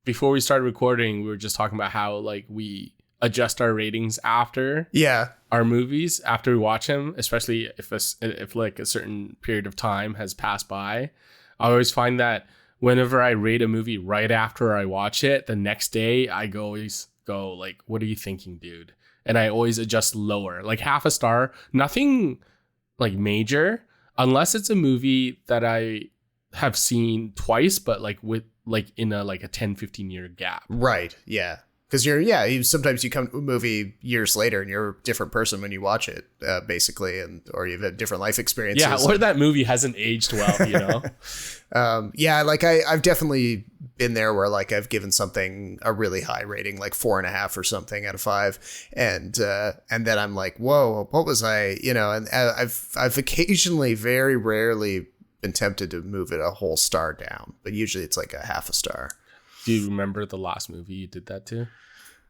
before we started recording, we were just talking about how like we adjust our ratings after our movies, after we watch them, especially if like a certain period of time has passed by. I always find that whenever I rate a movie right after I watch it, the next day I always go like, what are you thinking, dude? And I always adjust lower, like half a star, nothing like major, unless it's a movie that I have seen twice, but like with like in a 10-15 year gap. Right. Yeah. Because sometimes you come to a movie years later and you're a different person when you watch it, basically, or you've had different life experiences. Yeah, or that movie hasn't aged well, you know? Like I've definitely been there where like I've given something a really high rating, like 4.5 or something out of 5, and then I'm like, whoa, what was I? You know, and I've occasionally, very rarely, been tempted to move it a whole star down, but usually it's like a half a star. Do you remember the last movie you did that to?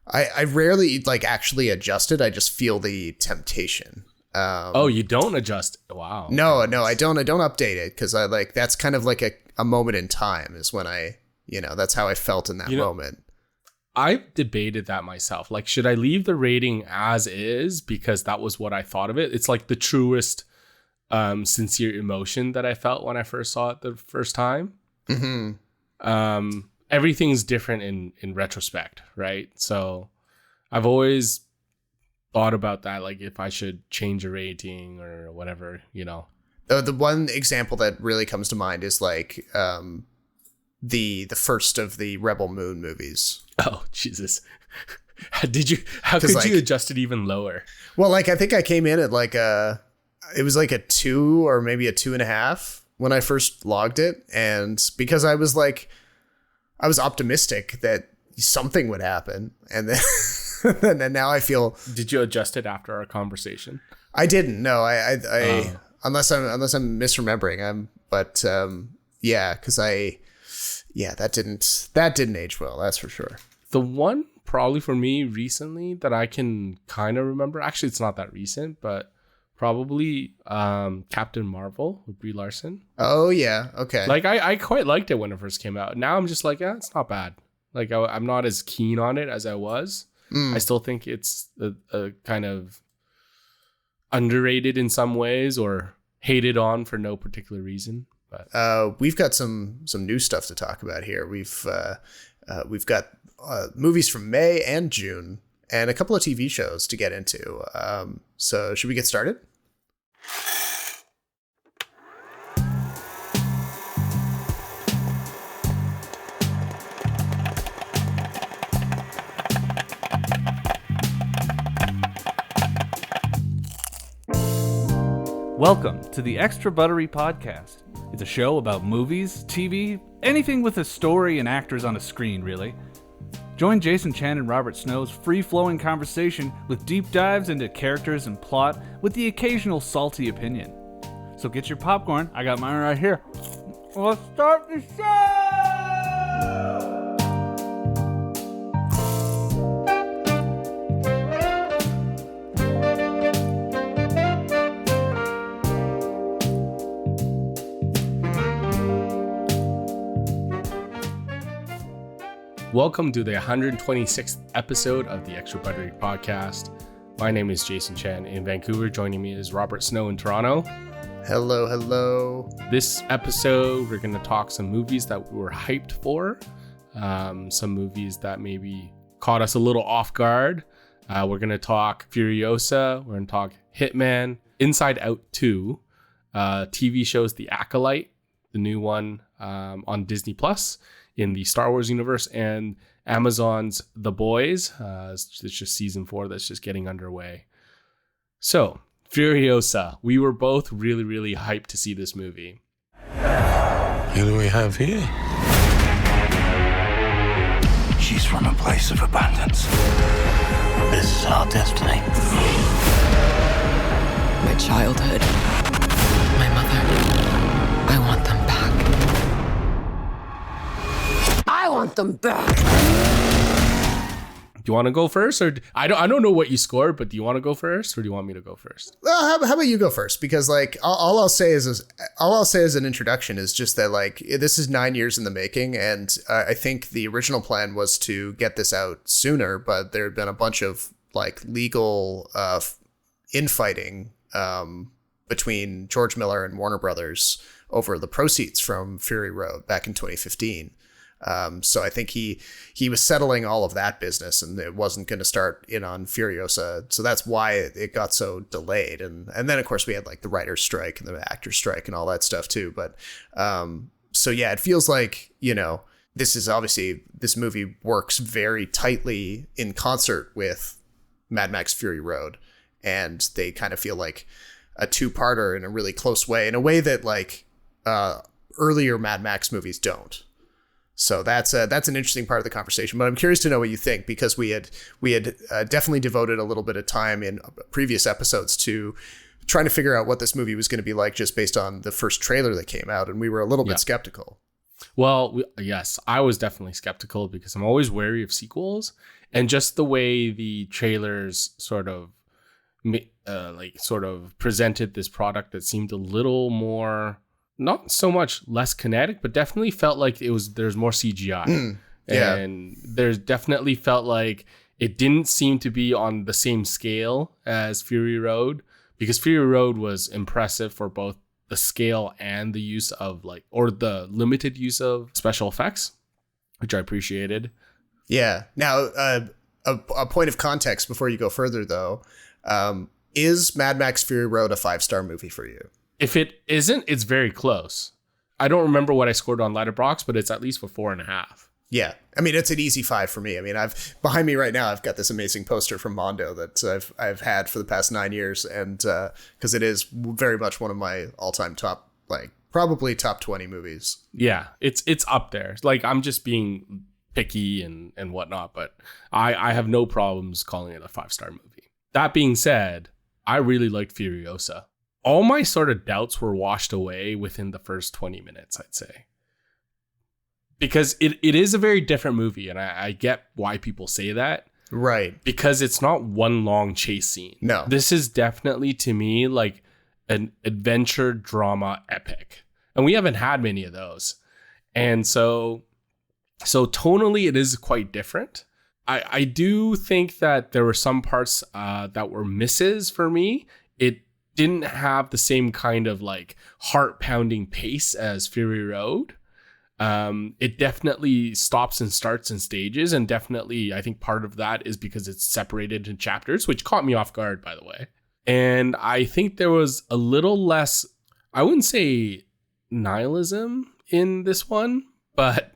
I rarely like actually adjust it. I just feel the temptation. You don't adjust? Wow. No, I don't update it because I like that's kind of like a moment in time is when that's how I felt in that moment. I debated that myself. Like, should I leave the rating as is because that was what I thought of it? It's like the truest, sincere emotion that I felt when I first saw it the first time. Mm-hmm. Everything's different in retrospect, right? So I've always thought about that, like if I should change a rating or whatever, you know. The one example that really comes to mind is like the first of the Rebel Moon movies. Oh, Jesus. How could you adjust it even lower? Well, like I think I came in at like it was like a 2 or maybe a 2.5 when I first logged it. And because I was optimistic that something would happen. And then and then now I feel. Did you adjust it after our conversation? I didn't. No, I unless I'm misremembering. Because that didn't age well. That's for sure. The one probably for me recently that I can kind of remember. Actually, it's not that recent, but probably Captain Marvel with Brie Larson. Oh yeah, okay. Like I quite liked it when it first came out. Now I'm just like, yeah, it's not bad. Like I'm not as keen on it as I was. I still think it's a kind of underrated in some ways or hated on for no particular reason. But we've got some new stuff to talk about here. We've got movies from May and June and a couple of TV shows to get into. So should we get started? Welcome to the Extra Buttery podcast. It's a show about movies, TV, anything with a story and actors on a screen, really. Join Jason Chan and Robert Snow's free-flowing conversation with deep dives into characters and plot with the occasional salty opinion. So get your popcorn, I got mine right here. Let's start the show! welcome to the 126th episode of the Extra Buttery podcast. My name is Jason Chan in Vancouver. Joining me is Robert Snow in Toronto. Hello, hello. This episode, we're going to talk some movies that we were hyped for. Some movies that maybe caught us a little off guard. We're going to talk Furiosa. We're going to talk Hitman, Inside Out 2, TV shows The ACOLYTE, the new one on Disney Plus in the Star Wars universe, and Amazon's The Boys. It's just season 4 that's just getting underway. So, Furiosa. We were both really, really hyped to see this movie. Who do we have here? She's from a place of abundance. This is our destiny. My childhood. My mother. I want them back. I want them back. Do you want to go first, or I don't know what you scored, but do you want to go first, or do you want me to go first? Well, how about you go first? Because like all I'll say as an introduction is just that like this is 9 years in the making, and I think the original plan was to get this out sooner, but there had been a bunch of like legal infighting between George Miller and Warner Brothers over the proceeds from Fury Road back in 2015. So I think he was settling all of that business, and it wasn't going to start in on Furiosa. So that's why it got so delayed. And then of course we had like the writer's strike and the actor's strike and all that stuff too. But so yeah, it feels like, you know, this movie works very tightly in concert with Mad Max Fury Road, and they kind of feel like a two-parter in a really close way, in a way that like earlier Mad Max movies don't. So that's an interesting part of the conversation, but I'm curious to know what you think, because we had definitely devoted a little bit of time in previous episodes to trying to figure out what this movie was going to be like just based on the first trailer that came out, and we were a little bit skeptical. Well, yes, I was definitely skeptical because I'm always wary of sequels, and just the way the trailers sort of presented this product that seemed a little more, not so much less kinetic, but definitely felt like there's more CGI. And there's definitely felt like it didn't seem to be on the same scale as Fury Road, because Fury Road was impressive for both the scale and the use of the limited use of special effects, which I appreciated. Yeah. Now, a point of context before you go further though, is Mad Max Fury Road a 5-star movie for you? If it isn't, it's very close. I don't remember what I scored on Letterboxd, but it's at least a 4.5. Yeah. I mean, it's an easy 5 for me. I mean, behind me right now, I've got this amazing poster from Mondo that I've had for the past 9 years. And because it is very much one of my all-time top, like probably top 20 movies. Yeah, it's up there. Like, I'm just being picky and whatnot, but I have no problems calling it a 5-star movie. That being said, I really liked Furiosa. All my sort of doubts were washed away within the first 20 minutes, I'd say. Because it is a very different movie, and I get why people say that. Right. Because it's not one long chase scene. No. This is definitely, to me, like an adventure drama epic. And we haven't had many of those. And so tonally, it is quite different. I do think that there were some parts that were misses for me. It didn't have the same kind of like heart-pounding pace as Fury Road. It definitely stops and starts in stages, and definitely I think part of that is because it's separated in chapters, which caught me off guard, by the way. And I think there was a little less, I wouldn't say nihilism in this one, but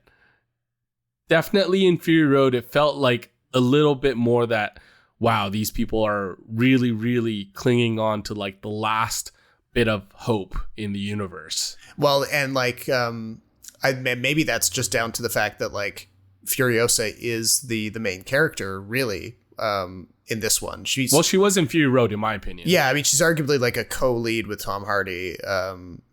definitely in Fury Road, it felt like a little bit more that, wow, these people are really, really clinging on to like the last bit of hope in the universe. Well, and like, maybe that's just down to the fact that like Furiosa is the main character, really, in this one. She was in Fury Road, in my opinion. Yeah, I mean, she's arguably like a co-lead with Tom Hardy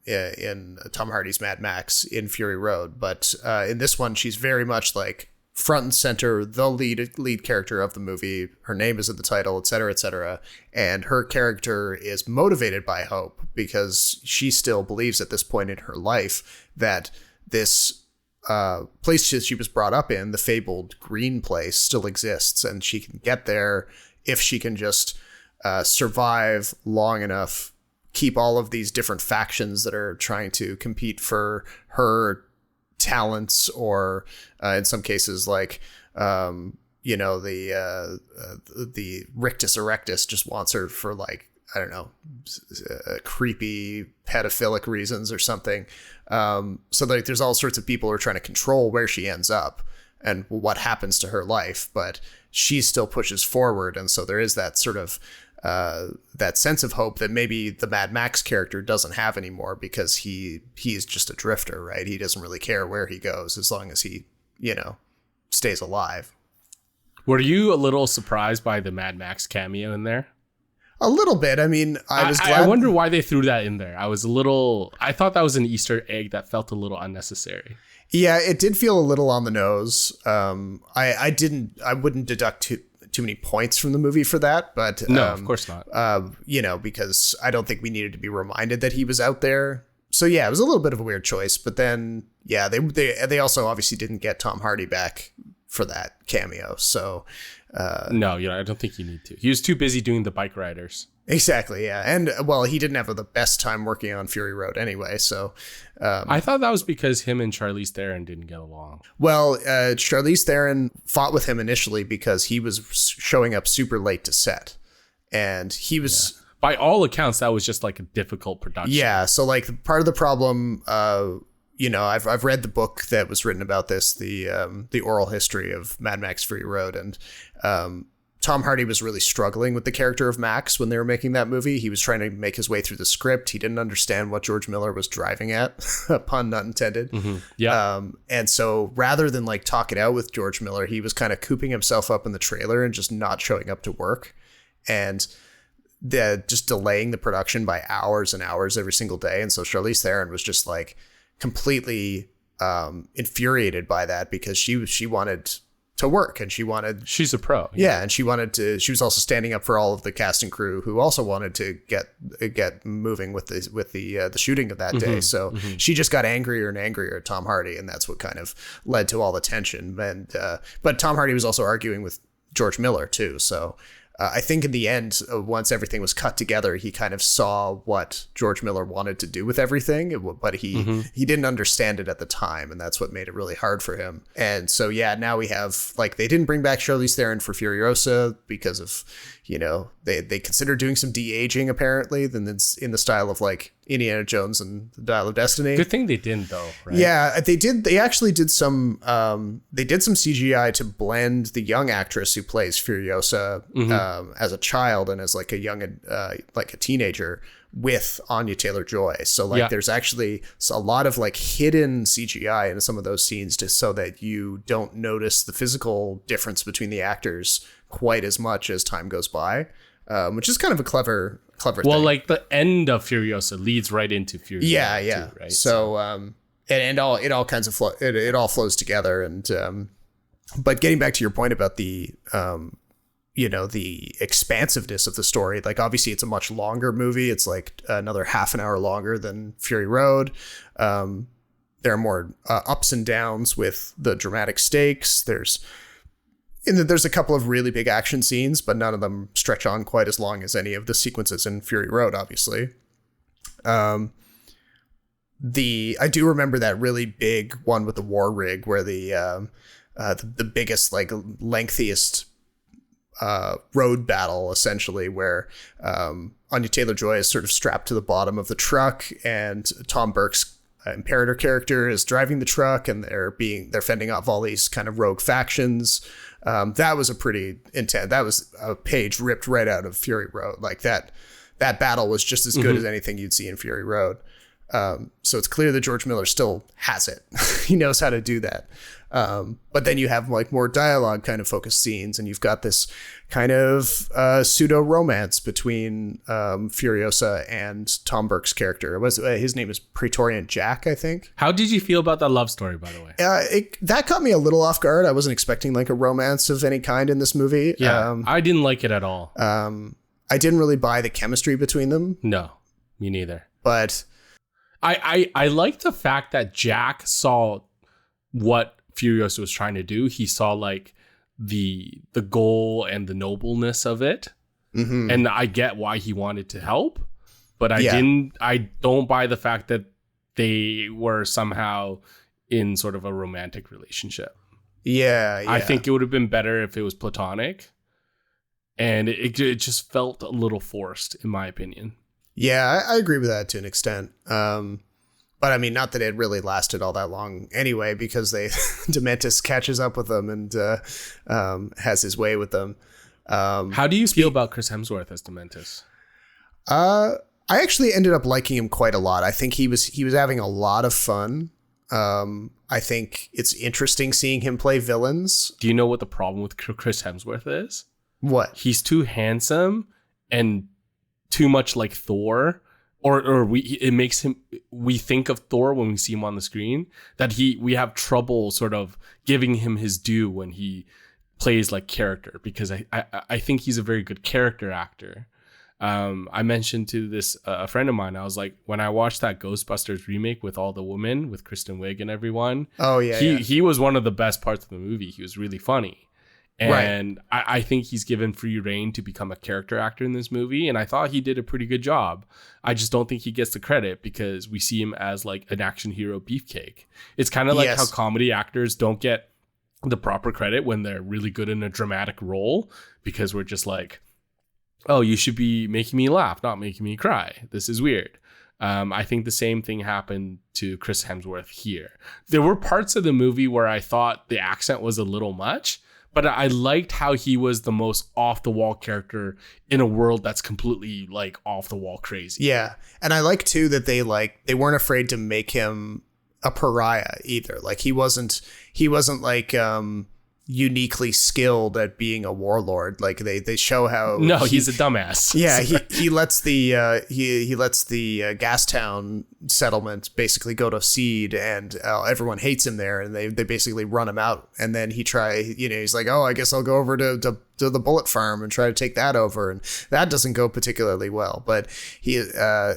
in Tom Hardy's Mad Max in Fury Road. But in this one, she's very much like front and center, the lead character of the movie. Her name is in the title, et cetera, et cetera. And her character is motivated by hope because she still believes at this point in her life that this place she was brought up in, the fabled green place, still exists, and she can get there if she can just survive long enough, keep all of these different factions that are trying to compete for her talents, or in some cases like the Rictus Erectus just wants her for like, I don't know, creepy pedophilic reasons or something. So like there's all sorts of people who are trying to control where she ends up and what happens to her life, but she still pushes forward. And so there is that sort of that sense of hope that maybe the Mad Max character doesn't have anymore, because he's just a drifter, right? He doesn't really care where he goes as long as he, stays alive. Were you a little surprised by the Mad Max cameo in there? A little bit. I mean, I was glad. I wonder why they threw that in there. I thought that was an Easter egg that felt a little unnecessary. Yeah, it did feel a little on the nose. I wouldn't deduct too many points from the movie for that, but no, of course not. Because I don't think we needed to be reminded that he was out there. So yeah, it was a little bit of a weird choice, but then yeah, they also obviously didn't get Tom Hardy back for that cameo. So no, I don't think you need to. He was too busy doing the Bike Riders. Exactly, yeah. And, well, he didn't have the best time working on Fury Road anyway, so... I thought that was because him and Charlize Theron didn't get along. Well, Charlize Theron fought with him initially because he was showing up super late to set. And he was... Yeah. By all accounts, that was just, like, a difficult production. Yeah, so, like, part of the problem... I've read the book that was written about this, the oral history of Mad Max Fury Road, and... Tom Hardy was really struggling with the character of Max when they were making that movie. He was trying to make his way through the script. He didn't understand what George Miller was driving at, pun not intended. Mm-hmm. Yeah. And so rather than like talk it out with George Miller, he was kind of cooping himself up in the trailer and just not showing up to work, and just delaying the production by hours and hours every single day. And so Charlize Theron was just like completely infuriated by that because she wanted to work, and she's a pro. Yeah. And she was also standing up for all of the cast and crew who also wanted to get moving with the shooting of that day. So she just got angrier and angrier at Tom Hardy, and that's what kind of led to all the tension. And but Tom Hardy was also arguing with George Miller too. So I think in the end, once everything was cut together, he kind of saw what George Miller wanted to do with everything, but he didn't understand it at the time, and that's what made it really hard for him. And so, yeah, now we have, like, they didn't bring back Charlize Theron for Furiosa because of, they considered doing some de-aging, apparently, then it's in the style of, like, Indiana Jones and the Dial of Destiny. Good thing they didn't, though, right? Yeah, they did. They actually did some CGI to blend the young actress who plays Furiosa as a child and as like a young, like a teenager with Anya Taylor-Joy. So like there's actually a lot of like hidden CGI in some of those scenes just so that you don't notice the physical difference between the actors quite as much as time goes by, which is kind of a clever thing. Well, like the end of Furiosa leads right into Furiosa. Yeah. Too, right? So it all kinds of it all flows together. And but getting back to your point about the the expansiveness of the story, like obviously it's a much longer movie. It's like another half an hour longer than Fury Road. There are more ups and downs with the dramatic stakes. There's a couple of really big action scenes, but none of them stretch on quite as long as any of the sequences in Fury Road, obviously. I do remember that really big one with the war rig where the biggest, like, lengthiest road battle, essentially, where Anya Taylor-Joy is sort of strapped to the bottom of the truck, and Tom Burke's Imperator character is driving the truck, and they're fending off all these kind of rogue factions. That was a pretty intense. That was a page ripped right out of Fury Road. Like that battle was just as good as anything you'd see in Fury Road. So it's clear that George Miller still has it. He knows how to do that. But then you have like more dialogue kind of focused scenes, and you've got this kind of pseudo romance between Furiosa and Tom Burke's character. His name is Praetorian Jack, I think. How did you feel about that love story, by the way? That caught me a little off guard. I wasn't expecting like a romance of any kind in this movie. Yeah, I didn't like it at all. I didn't really buy the chemistry between them. No, me neither. But I like the fact that Jack saw what Furiosa was trying to do. He saw like the goal and the nobleness of it, and I get why he wanted to help, but I don't buy the fact that they were somehow in sort of a romantic relationship. Yeah. I think it would have been better if it was platonic, and it just felt a little forced, in my opinion. Yeah, I agree with that to an extent. But I mean, not that it really lasted all that long anyway, because Dementis catches up with them and has his way with them. How do you feel about Chris Hemsworth as Dementis? I actually ended up liking him quite a lot. I think he was having a lot of fun. I think it's interesting seeing him play villains. Do you know what the problem with Chris Hemsworth is? What? He's too handsome and too much like Thor, it makes him, we think of Thor when we see him on the screen, that we have trouble sort of giving him his due when he plays like character, because I think he's a very good character actor. I mentioned to this a friend of mine, I was like, when I watched that Ghostbusters remake with all the women, with Kristen Wiig and everyone, he was one of the best parts of the movie. He was really funny. And I think he's given free reign to become a character actor in this movie, and I thought he did a pretty good job. I just don't think he gets the credit because we see him as like an action hero beefcake. It's kind of like how comedy actors don't get the proper credit when they're really good in a dramatic role, because we're just like, oh, you should be making me laugh, not making me cry. This is weird. I think the same thing happened to Chris Hemsworth here. There were parts of the movie where I thought the accent was a little much, but I liked how he was the most off-the-wall character in a world that's completely like off-the-wall crazy. Yeah, and I like too that they weren't afraid to make him a pariah either. Like he wasn't like uniquely skilled at being a warlord. Like they show how he's a dumbass. Yeah, he lets the he lets the Gastown settlement basically go to seed, and everyone hates him there, and they basically run him out. And then he's like, oh, I guess I'll go over to the bullet farm and try to take that over, and that doesn't go particularly well. But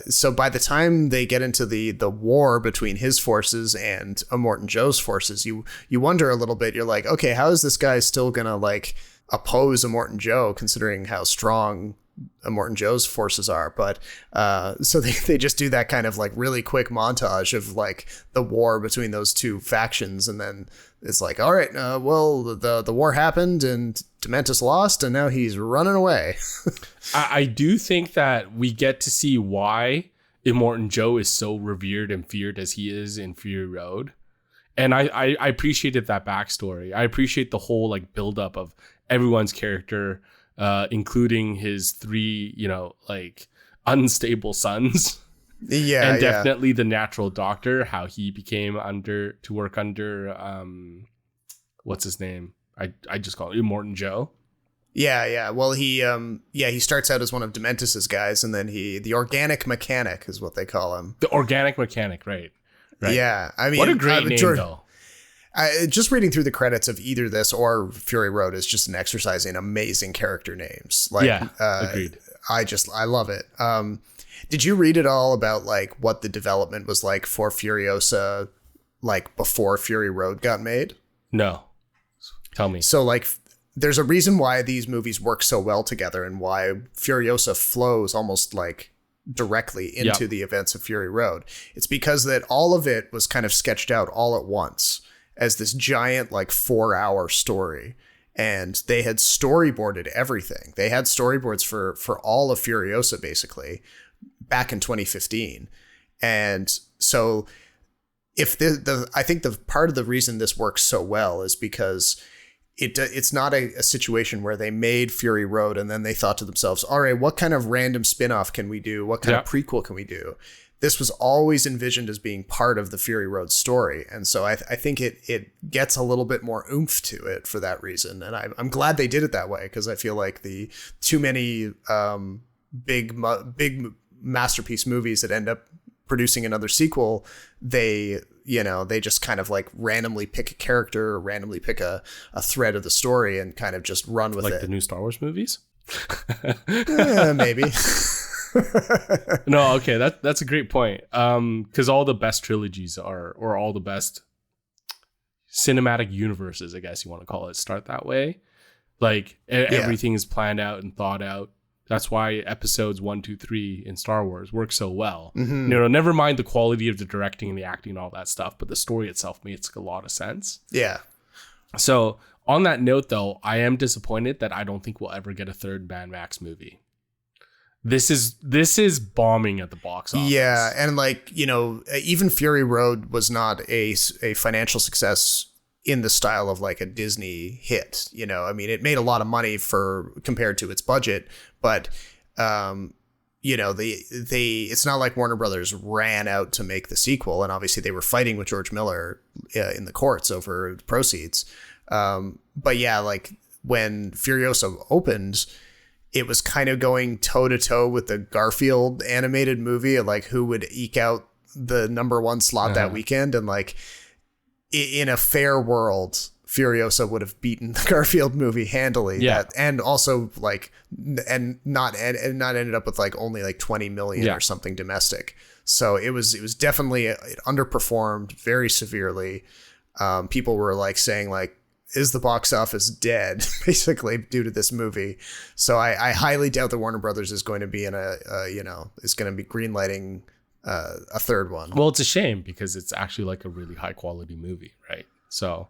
so by the time they get into the war between his forces and Immortan Joe's forces, you wonder a little bit. You're like, okay, how is this guy still gonna like oppose Immortan Joe, considering how strong Immortan Joe's forces are? But so they just do that kind of like really quick montage of like the war between those two factions, and then it's like, all right, well, the war happened and Dementus lost, and now he's running away. I do think that we get to see why Immortan Joe is so revered and feared as he is in Fury Road. And I appreciated that backstory. I appreciate the whole like buildup of everyone's character, including his 3, like unstable sons. Yeah, and definitely the natural doctor, how he became to work under what's his name? I just call it Immortan Joe. Yeah. Well, he starts out as one of Dementus's guys, and then the organic mechanic is what they call him. The organic mechanic, right? Yeah, I mean, what a great name, though. Just reading through the credits of either this or Fury Road is just an exercise in amazing character names. Like, agreed. I love it. Did you read at all about like what the development was like for Furiosa, like before Fury Road got made? No. Tell me. So like, there's a reason why these movies work so well together, and why Furiosa flows almost like directly into the events of Fury Road. It's because that all of it was kind of sketched out all at once as this giant like 4-hour story, and they had storyboarded everything. They had storyboards for all of Furiosa basically back in 2015. And so if I think the part of the reason this works so well is because it's not a situation where they made Fury Road and then they thought to themselves, all right, what kind of random spin-off can we do? What kind of prequel can we do? This was always envisioned as being part of the Fury Road story. And so I think it gets a little bit more oomph to it for that reason. And I'm glad they did it that way, because I feel like the too many big masterpiece movies that end up producing another sequel, they just kind of like randomly pick a character or randomly pick a thread of the story and kind of just run with it. Like the new Star Wars movies? Maybe. No, okay, that's a great point. Because all the best trilogies or all the best cinematic universes, I guess you want to call it, start that way. Like everything is planned out and thought out. That's why episodes 1, 2, 3 in Star Wars work so well. Mm-hmm. Never mind the quality of the directing and the acting and all that stuff, but the story itself makes a lot of sense. Yeah. So on that note, though, I am disappointed that I don't think we'll ever get a third Mad Max movie. This is bombing at the box office. Yeah, and like, even Fury Road was not a financial success in the style of like a Disney hit. I mean, it made a lot of money compared to its budget, but it's not like Warner Brothers ran out to make the sequel, and obviously they were fighting with George Miller in the courts over the proceeds. But yeah, like when Furiosa opened, it was kind of going toe to toe with the Garfield animated movie of like who would eke out the number one slot that weekend. And like in a fair world, Furiosa would have beaten the Garfield movie handily. Yeah. And also like, and not ended up with like only like 20 million or something domestic. So it was definitely, it underperformed very severely. People were like saying like, is the box office dead basically due to this movie? So I highly doubt that Warner Brothers is going to be in is going to be greenlighting a third one. Well, it's a shame because it's actually like a really high quality movie, right? So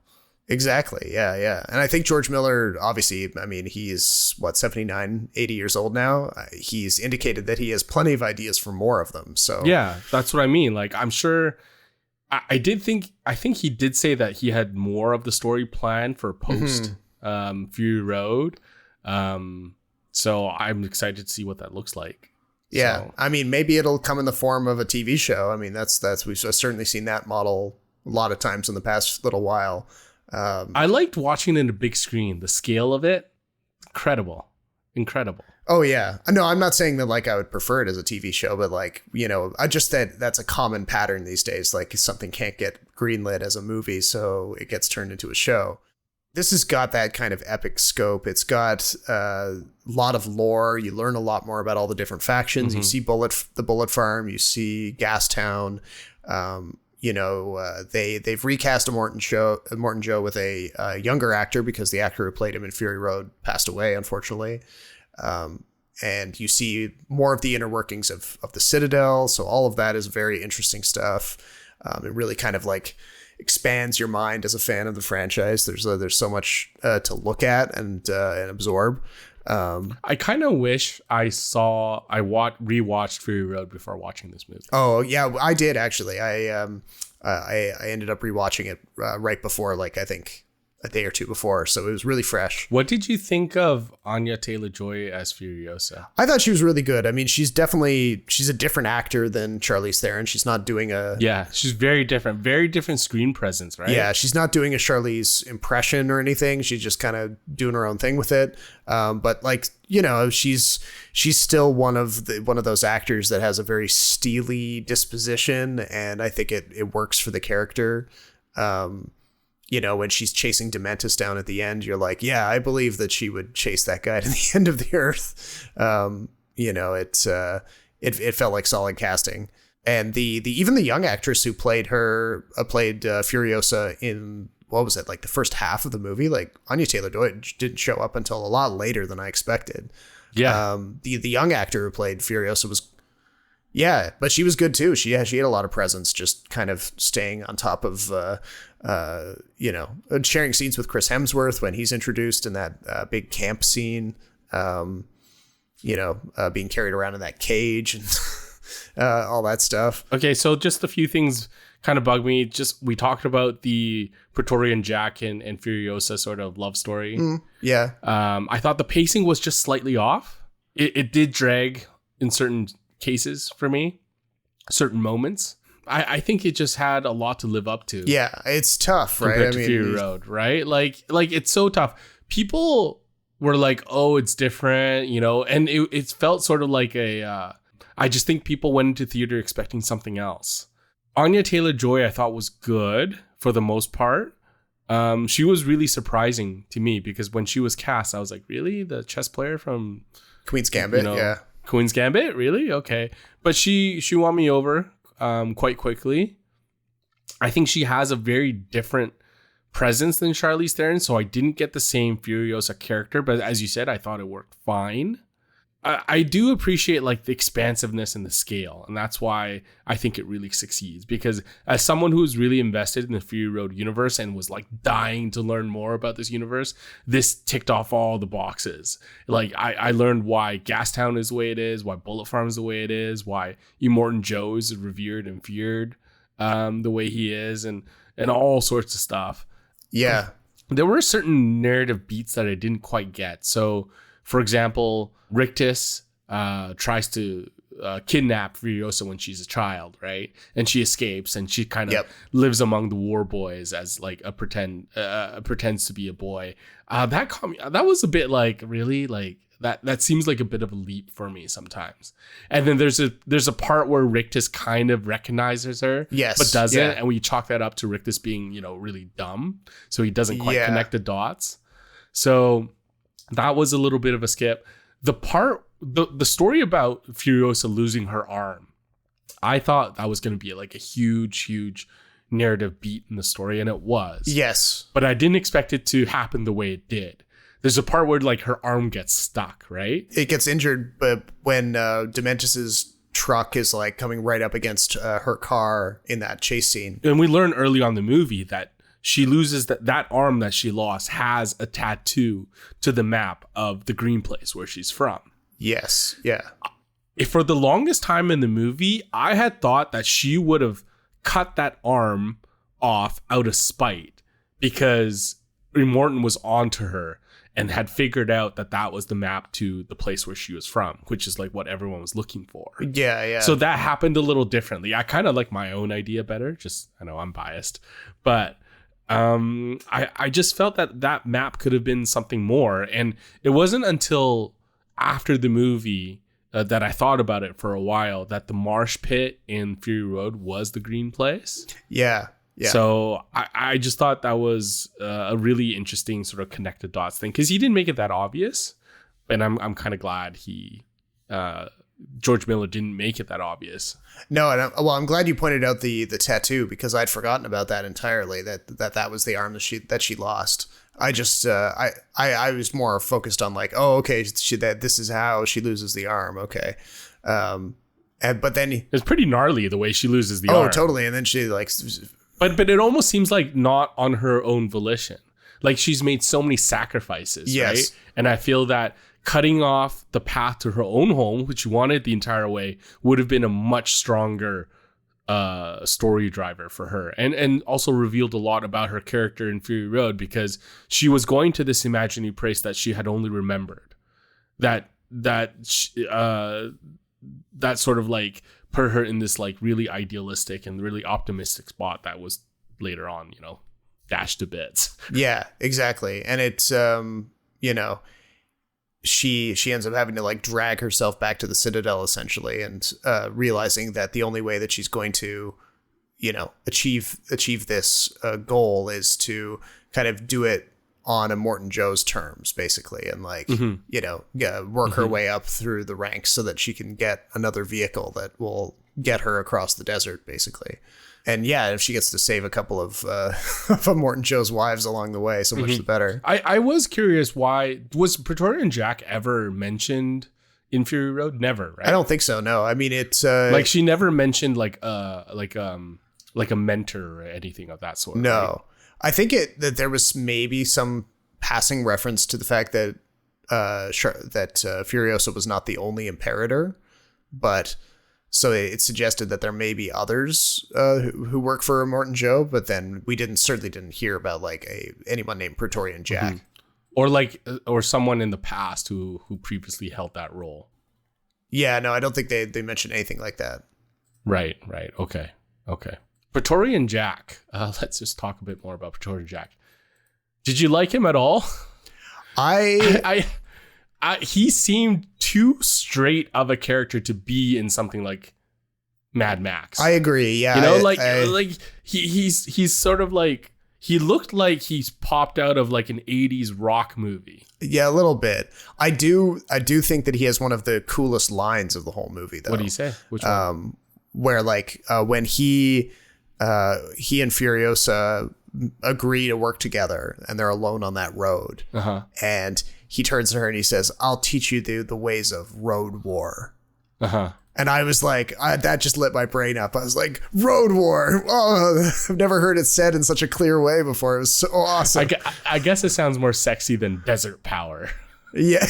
exactly. Yeah. And I think George Miller, obviously, I mean, he's 79, 80 years old now. He's indicated that he has plenty of ideas for more of them. So yeah, that's what I mean. Like, I'm sure I think he did say that he had more of the story planned for post Fury Road. So I'm excited to see what that looks like. Yeah. So, I mean, maybe it'll come in the form of a TV show. I mean, that's we've certainly seen that model a lot of times in the past little while. I liked watching it in a big screen. The scale of it, incredible. Oh yeah. No, I'm not saying that like I would prefer it as a TV show, but like, I just that's a common pattern these days. Like something can't get greenlit as a movie, so it gets turned into a show. This has got that kind of epic scope. It's got a lot of lore. You learn a lot more about all the different factions. You see the Bullet Farm. You see Gastown. They've recast Morton Joe with a younger actor because the actor who played him in Fury Road passed away, unfortunately. And you see more of the inner workings of the Citadel. So all of that is very interesting stuff. It really kind of like expands your mind as a fan of the franchise. There's so much to look at and absorb. I kind of wish I rewatched Fury Road before watching this movie. Oh yeah, I did actually. I ended up rewatching it right before, like I think a day or two before, so it was really fresh. What did you think of Anya Taylor-Joy as Furiosa? I thought she was really good. I mean, she's a different actor than Charlize Theron. She's not doing she's very different screen presence, right? Yeah, she's not doing a Charlize impression or anything. She's just kind of doing her own thing with it. But like, she's still one of those actors that has a very steely disposition, and I think it works for the character. When she's chasing Dementus down at the end, you're like, yeah, I believe that she would chase that guy to the end of the earth. It felt like solid casting. And even the young actress who played Furiosa in, what was it, like the first half of the movie, like Anya Taylor-Joy didn't show up until a lot later than I expected. Yeah. The young actor who played Furiosa but she was good too. She had a lot of presence, just kind of staying on top of, sharing scenes with Chris Hemsworth when he's introduced in that big camp scene, being carried around in that cage and all that stuff. Okay, so just a few things kind of bug me. We talked about the Praetorian Jack and Furiosa sort of love story. Yeah. I thought the pacing was just slightly off. It did drag in certain cases for me, certain moments. I think it just had a lot to live up to. Yeah, it's tough, right? Compared to Fury Road, right? Like it's so tough. People were like, "Oh, it's different," and it felt sort of like I just think people went into theater expecting something else. Anya Taylor-Joy, I thought, was good for the most part. She was really surprising to me because when she was cast, I was like, "Really, the chess player from Queen's Gambit?" Yeah. Queen's Gambit, really? Okay. But she won me over quite quickly. I think she has a very different presence than Charlize Theron, so I didn't get the same Furiosa character, but as you said, I thought it worked fine. I do appreciate like the expansiveness and the scale, and that's why I think it really succeeds, because as someone who's really invested in the Fury Road universe and was like dying to learn more about this universe, this ticked off all the boxes. Like I learned why Gastown is the way it is, why Bullet Farm is the way it is, why Immortan Joe is revered and feared the way he is, and all sorts of stuff. Yeah. There were certain narrative beats that I didn't quite get. So, for example, Rictus tries to kidnap Furiosa when she's a child, right? And she escapes, and she kind of lives among the war boys as like pretends to be a boy. That was a bit like, really, like that seems like a bit of a leap for me sometimes. And then there's a part where Rictus kind of recognizes her, but doesn't, and we chalk that up to Rictus being, you know, really dumb, so he doesn't quite connect the dots. So that was a little bit of a skip. The story about Furiosa losing her arm, I thought that was going to be like a huge narrative beat in the story, and it was. Yes. But I didn't expect it to happen the way it did. There's a part where like her arm gets stuck, right? It gets injured, but when Dementus's truck is like coming right up against her car in that chase scene. And we learn early on in the movie that she loses that arm that she lost has a tattoo to the map of the green place where she's from. Yes. Yeah. For the longest time in the movie, I had thought that she would have cut that arm off out of spite because Morton was onto her and had figured out that was the map to the place where she was from, which is like what everyone was looking for. Yeah. So that happened a little differently. I kind of like my own idea better. Just, I know I'm biased, but I just felt that map could have been something more. And it wasn't until after the movie that I thought about it for a while, that the marsh pit in Fury Road was the green place. Yeah. Yeah. So I just thought that was a really interesting sort of connected dots thing, because he didn't make it that obvious, and I'm kind of glad George Miller didn't make it that obvious. No, and I'm glad you pointed out the tattoo, because I'd forgotten about that entirely. That was the arm that she lost. I just I was more focused on like, oh, okay, this is how she loses the arm. Okay. But then it's pretty gnarly the way she loses the arm. Oh, totally. And then she like. But it almost seems like not on her own volition. Like she's made so many sacrifices, right? And I feel that cutting off the path to her own home, which she wanted the entire way, would have been a much stronger story driver for her, and also revealed a lot about her character in Fury Road, because she was going to this imaginary place that she had only remembered. That sort of like put her in this like really idealistic and really optimistic spot that was later on, you know, dashed to bits. Yeah, exactly. And it's you know, she ends up having to like drag herself back to the Citadel essentially, and realizing that the only way that she's going to, you know, achieve this goal is to kind of do it on Immortan Joe's terms, basically, and like, you know, work her way up through the ranks so that she can get another vehicle that will get her across the desert, basically. And yeah, if she gets to save a couple of Immortan Joe's wives along the way, so much the better. I was curious, why was Praetorian Jack ever mentioned in Fury Road? Never, right? I don't think so. No, I mean it's like she never mentioned like a mentor or anything of that sort. No. Right? I think that there was maybe some passing reference to the fact that Furiosa was not the only Imperator, but so it suggested that there may be others who work for Immortan Joe, but then we certainly didn't hear about like anyone named Praetorian Jack, or someone in the past who previously held that role. Yeah, no, I don't think they mentioned anything like that. Right. Okay. Praetorian Jack. Let's just talk a bit more about Praetorian Jack. Did you like him at all? He seemed too straight of a character to be in something like Mad Max. I agree. Yeah, you know, he's sort of like, he looked like he's popped out of like an 80s rock movie. Yeah, a little bit. I do think that he has one of the coolest lines of the whole movie, though. What do you say? Which one? Where like when he and Furiosa agree to work together and they're alone on that road, and he turns to her and he says, "I'll teach you the ways of road war." And I was like, that just lit my brain up. I was like, road war. Oh, I've never heard it said in such a clear way before. It was so awesome. I guess it sounds more sexy than desert power. Yeah.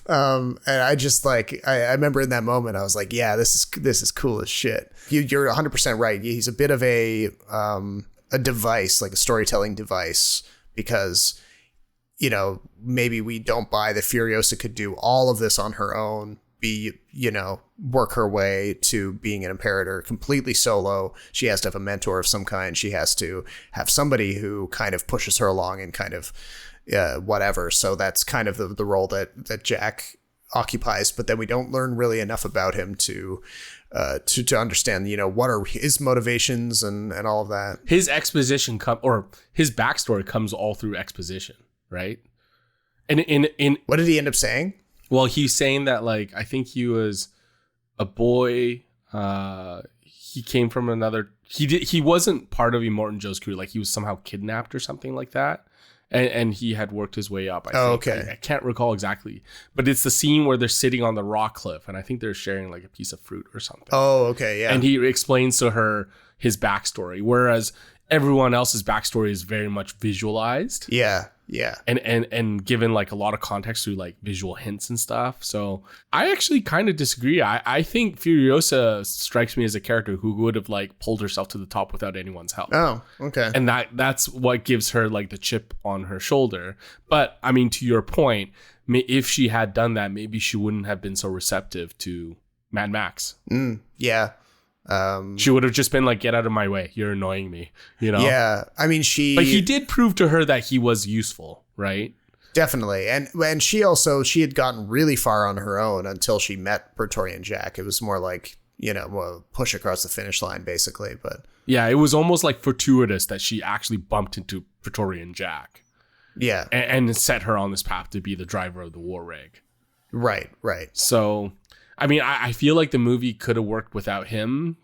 And I just like, I remember in that moment, I was like, yeah, this is cool as shit. You're 100% right. He's a bit of a device, like a storytelling device, because, you know, maybe we don't buy that Furiosa could do all of this on her own, work her way to being an imperator completely solo. She has to have a mentor of some kind. She has to have somebody who kind of pushes her along and kind of whatever. So that's kind of the role that Jack occupies. But then we don't learn really enough about him to understand, what are his motivations and all of that. His exposition or his backstory comes all through exposition, right? And in what did he end up saying? Well, he's saying that, like, I think he was a boy. He came from another. He wasn't part of Immortan Joe's crew. Like, he was somehow kidnapped or something like that. And he had worked his way up. I think. Okay. I can't recall exactly, but it's the scene where they're sitting on the rock cliff, and I think they're sharing like a piece of fruit or something. Oh, okay, yeah. And he explains to her his backstory, whereas everyone else's backstory is very much visualized. Yeah. And given like a lot of context through like visual hints and stuff. So I actually kind of disagree. I think Furiosa strikes me as a character who would have like pulled herself to the top without anyone's help. Oh, okay. And that's what gives her like the chip on her shoulder. But I mean, to your point, if she had done that, maybe she wouldn't have been so receptive to Mad Max. Yeah. She would have just been like, get out of my way. You're annoying me, Yeah. I mean, but he did prove to her that he was useful, right? Definitely. And she had gotten really far on her own until she met Praetorian Jack. It was more like, a push across the finish line, basically. But yeah, it was almost like fortuitous that she actually bumped into Praetorian Jack. Yeah. And set her on this path to be the driver of the war rig. Right. So, I mean, I feel like the movie could have worked without him.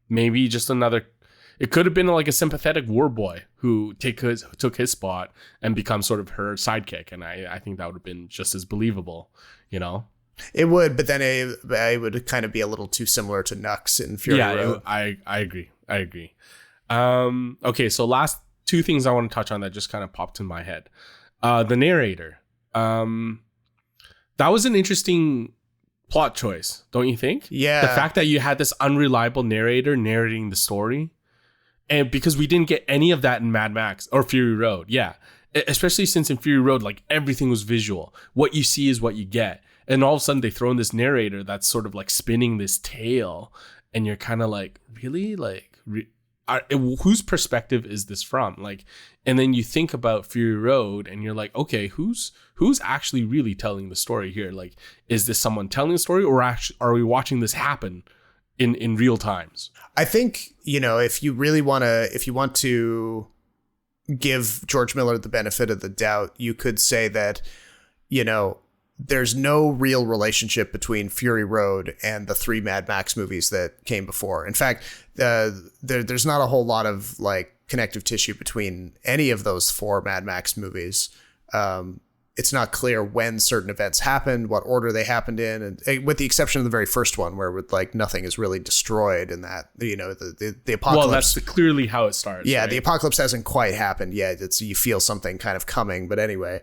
Maybe just it could have been like a sympathetic war boy who took his spot and become sort of her sidekick. And I think that would have been just as believable, It would, but then it would kind of be a little too similar to Nux in Fury Road. I agree. Okay, so last two things I want to touch on that just kind of popped in my head. The narrator. That was an interesting plot choice, don't you think? Yeah. The fact that you had this unreliable narrator narrating the story, and because we didn't get any of that in Mad Max or Fury Road. Yeah. Especially since in Fury Road, like everything was visual. What you see is what you get. And all of a sudden they throw in this narrator that's sort of like spinning this tale. And you're kind of like, really? Like, whose perspective is this from? Like, and then you think about Fury Road and you're like, okay, who's actually really telling the story here? Like, is this someone telling the story, or actually are we watching this happen in real times? I think, if you want to give George Miller the benefit of the doubt, you could say that, there's no real relationship between Fury Road and the 3 Mad Max movies that came before. In fact, there's not a whole lot of like connective tissue between any of those 4 Mad Max movies. It's not clear when certain events happened, what order they happened in, and with the exception of the very first one, where like nothing is really destroyed in that, the apocalypse. Well, that's clearly how it starts. Yeah, right? The apocalypse hasn't quite happened yet. You feel something kind of coming, but anyway.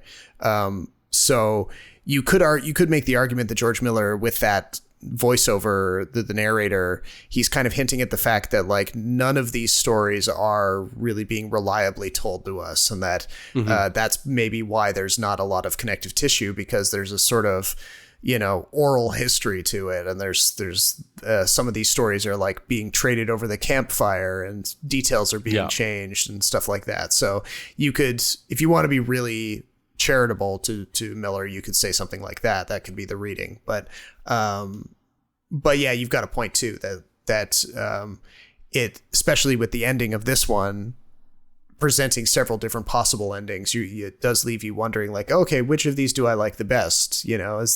So you could make the argument that George Miller, with that voiceover, the narrator, he's kind of hinting at the fact that like none of these stories are really being reliably told to us, and that that's maybe why there's not a lot of connective tissue, because there's a sort of oral history to it, and there's some of these stories are like being traded over the campfire, and details are being changed and stuff like that. So you could, if you want to be really charitable to Miller, you could say something like that. That could be the reading. But yeah, you've got a point too, that it, especially with the ending of this one, presenting several different possible endings, it does leave you wondering, like, okay, which of these do I like the best? Does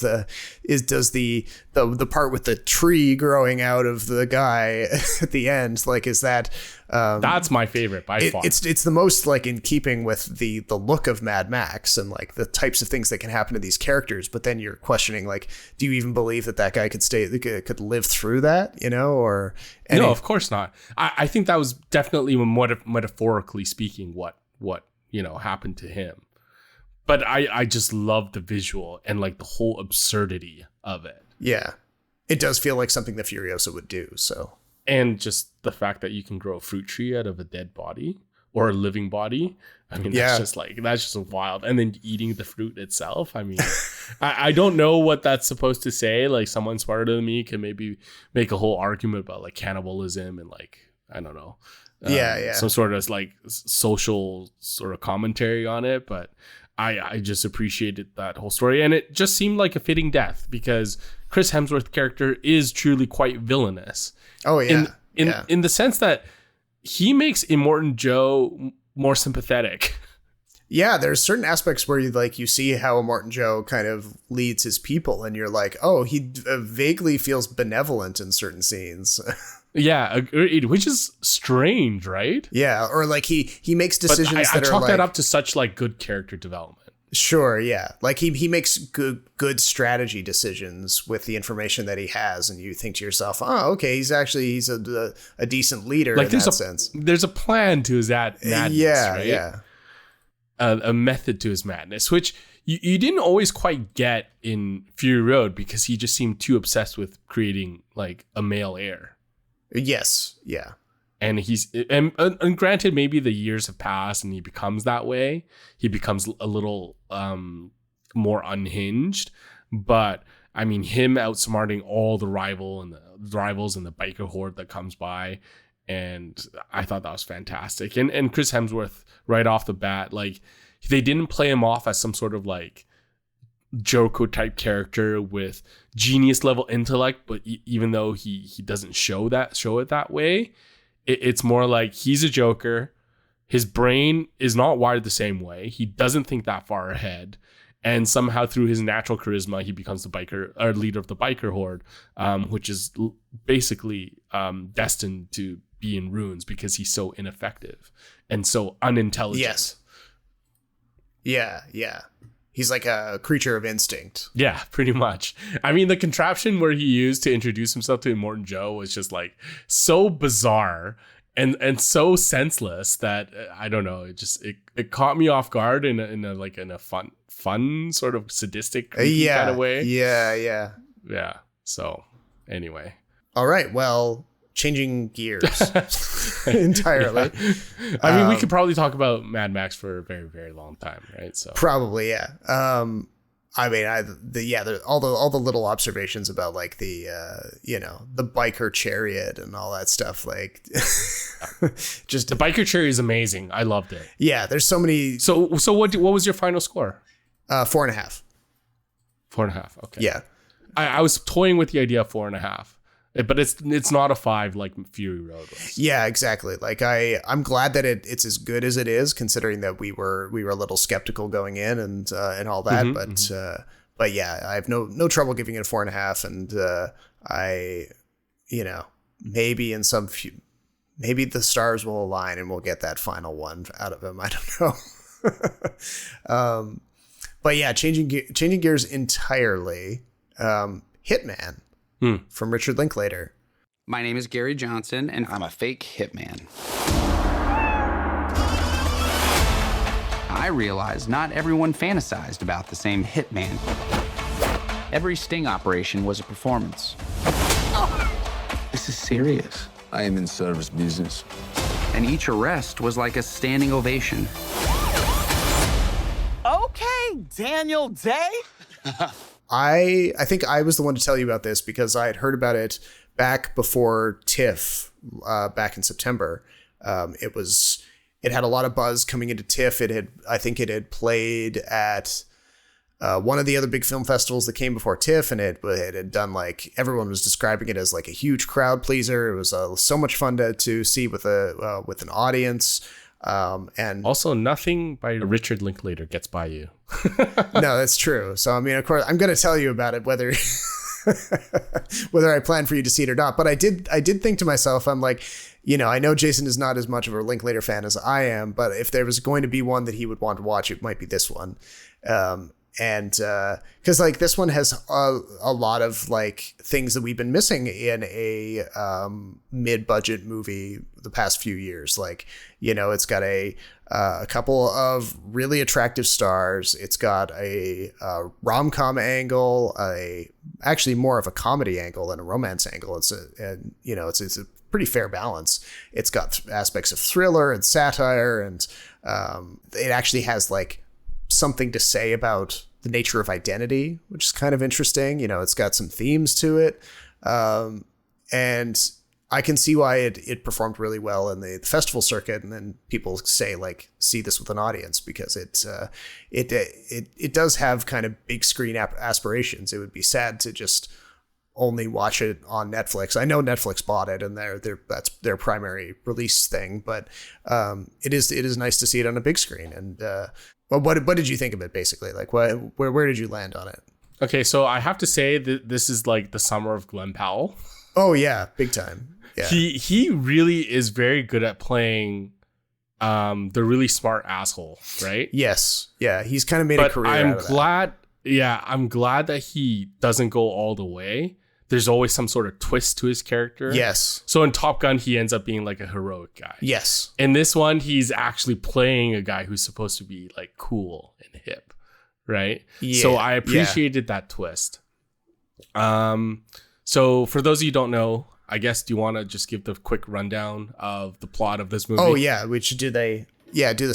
the part with the tree growing out of the guy at the end, like, is that that's my favorite by far. It's the most like in keeping with the look of Mad Max and like the types of things that can happen to these characters. But then you're questioning, like, do you even believe that guy could live through that? Or no, of course not. I think that was definitely metaphorically speaking what happened to him. But I just love the visual and like the whole absurdity of it. Yeah, it does feel like something that Furiosa would do. So. And just the fact that you can grow a fruit tree out of a dead body. or a living body. I mean, that's just wild. And then eating the fruit itself. I mean, I don't know what that's supposed to say. Like, someone smarter than me can maybe make a whole argument about like cannibalism and like, I don't know. Some sort of like social sort of commentary on it. But I just appreciated that whole story. And it just seemed like a fitting death because Chris Hemsworth's character is truly quite villainous. Oh, yeah. In the sense that he makes Immortan Joe more sympathetic. Yeah, there's certain aspects where you see how Immortan Joe kind of leads his people, and you're like, oh, he vaguely feels benevolent in certain scenes. Yeah, which is strange, right? Yeah, or like he makes decisions I chalk that up to such like good character development. Sure, yeah. Like he makes good strategy decisions with the information that he has, and you think to yourself, oh, okay, he's a decent leader like in that sense. There's a plan to his madness, right? Yeah. A method to his madness, which you didn't always quite get in Fury Road because he just seemed too obsessed with creating like a male heir. Yes, yeah. And and granted, maybe the years have passed and he becomes that way. He becomes a little more unhinged. But I mean, him outsmarting all the rivals and the biker horde that comes by. And I thought that was fantastic. And Chris Hemsworth, right off the bat, like they didn't play him off as some sort of like Joko type character with genius level intellect. But even though he doesn't show it that way, it's more like he's a Joker. His brain is not wired the same way. He doesn't think that far ahead. And somehow through his natural charisma, he becomes the leader of the biker horde, which is basically destined to be in ruins because he's so ineffective and so unintelligent. Yes. Yeah. He's like a creature of instinct. Yeah, pretty much. I mean, the contraption where he used to introduce himself to Immortan Joe was just like so bizarre and so senseless that I don't know. It caught me off guard in a fun sort of sadistic kind of way. Yeah. So anyway. All right. Well, changing gears entirely. Yeah. I mean, we could probably talk about Mad Max for a very, very long time, right? So probably, yeah. I mean, all the little observations about like the the biker chariot and all that stuff, like just the biker chariot is amazing. I loved it. Yeah, there's so many. So what was your final score? 4.5. 4.5. Okay. Yeah. I was toying with the idea of 4.5. But it's not a 5 like Fury Road was. Yeah, exactly. Like I'm glad that it's as good as it is, considering that we were a little skeptical going in and all that. But yeah, I have no trouble giving it a 4.5. And maybe the stars will align and we'll get that final one out of him. I don't know. But yeah, changing gears entirely. Hitman. From Richard Linklater. My name is Gary Johnson, and I'm a fake hitman. I realized not everyone fantasized about the same hitman. Every sting operation was a performance. This is serious. I am in service business. And each arrest was like a standing ovation. Okay, Daniel Day. I think I was the one to tell you about this because I had heard about it back before TIFF, back in September. It had a lot of buzz coming into TIFF. I think it had played at one of the other big film festivals that came before TIFF, and it had done like everyone was describing it as like a huge crowd pleaser. It was so much fun to see with an audience. And also nothing by Richard Linklater gets by you. No, that's true. So, I mean, of course, I'm going to tell you about it, whether I plan for you to see it or not. But I did think to myself, I'm like, I know Jason is not as much of a Linklater fan as I am, but if there was going to be one that he would want to watch, it might be this one. And because like this one has a lot of like things that we've been missing in a mid-budget movie the past few years. Like, it's got a a couple of really attractive stars. It's got a rom-com angle, actually more of a comedy angle than a romance angle. It's a pretty fair balance. It's got aspects of thriller and satire, and it actually has like something to say about the nature of identity, which is kind of interesting. It's got some themes to it, and I can see why it performed really well in the festival circuit, and then people say like, see this with an audience, because it does have kind of big screen aspirations. It would be sad to just only watch it on Netflix. I know Netflix bought it, and that's their primary release thing, but it is nice to see it on a big screen. And what did you think of it, basically? Like, where did you land on it? Okay, so I have to say that this is like the summer of Glen Powell. Oh yeah, big time. Yeah. He really is very good at playing the really smart asshole, right? Yes. Yeah, he's kind of made a career out of that. I'm glad that he doesn't go all the way. There's always some sort of twist to his character. Yes. So in Top Gun, he ends up being like a heroic guy. Yes. In this one, he's actually playing a guy who's supposed to be like cool and hip, right? Yeah. So I appreciated that twist. So for those of you who don't know, I guess, do you want to just give the quick rundown of the plot of this movie? Oh, yeah. We should do the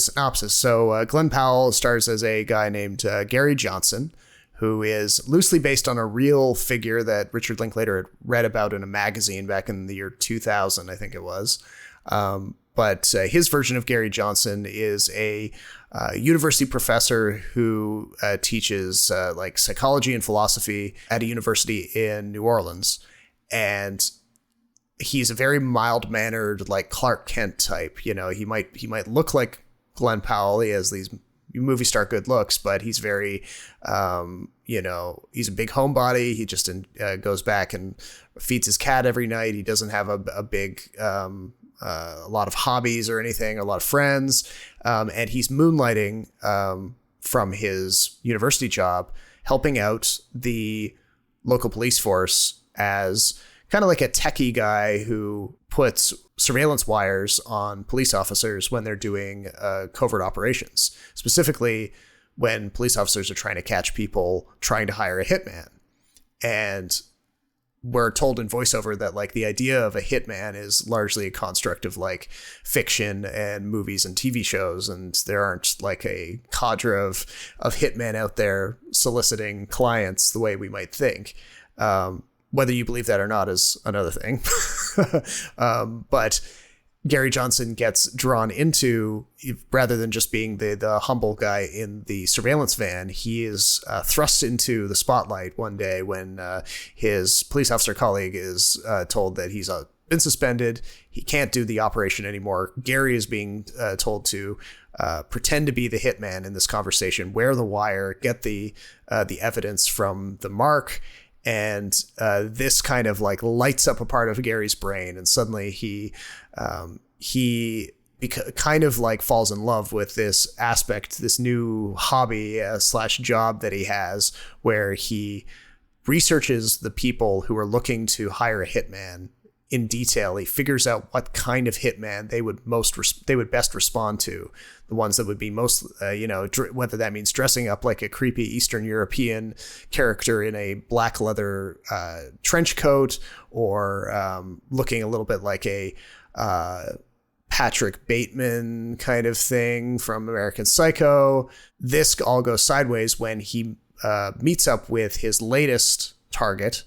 synopsis. So Glen Powell stars as a guy named Gary Johnson, who is loosely based on a real figure that Richard Linklater had read about in a magazine back in the year 2000, I think it was. But his version of Gary Johnson is a university professor who teaches like psychology and philosophy at a university in New Orleans. And he's a very mild-mannered, like Clark Kent type. He might look like Glen Powell. He has these movie star good looks, but he's very, he's a big homebody. He just goes back and feeds his cat every night. He doesn't have a big, a lot of hobbies or anything, a lot of friends. And he's moonlighting from his university job, helping out the local police force as kind of like a techie guy who puts surveillance wires on police officers when they're doing covert operations, specifically when police officers are trying to catch people trying to hire a hitman. And we're told in voiceover that like the idea of a hitman is largely a construct of like fiction and movies and TV shows, and there aren't like a cadre of hitmen out there soliciting clients the way we might think. Whether you believe that or not is another thing. But Gary Johnson gets drawn into, rather than just being the humble guy in the surveillance van, he is thrust into the spotlight one day when his police officer colleague is told that he's been suspended. He can't do the operation anymore. Gary is being told to pretend to be the hitman in this conversation, wear the wire, get the evidence from the mark. And this kind of like lights up a part of Gary's brain, and suddenly he kind of like falls in love with this aspect, this new hobby / job that he has, where he researches the people who are looking to hire a hitman in detail. He figures out what kind of hitman they would best respond to, the ones that would be most, whether that means dressing up like a creepy Eastern European character in a black leather trench coat, or looking a little bit like a Patrick Bateman kind of thing from American Psycho. This all goes sideways when he meets up with his latest target,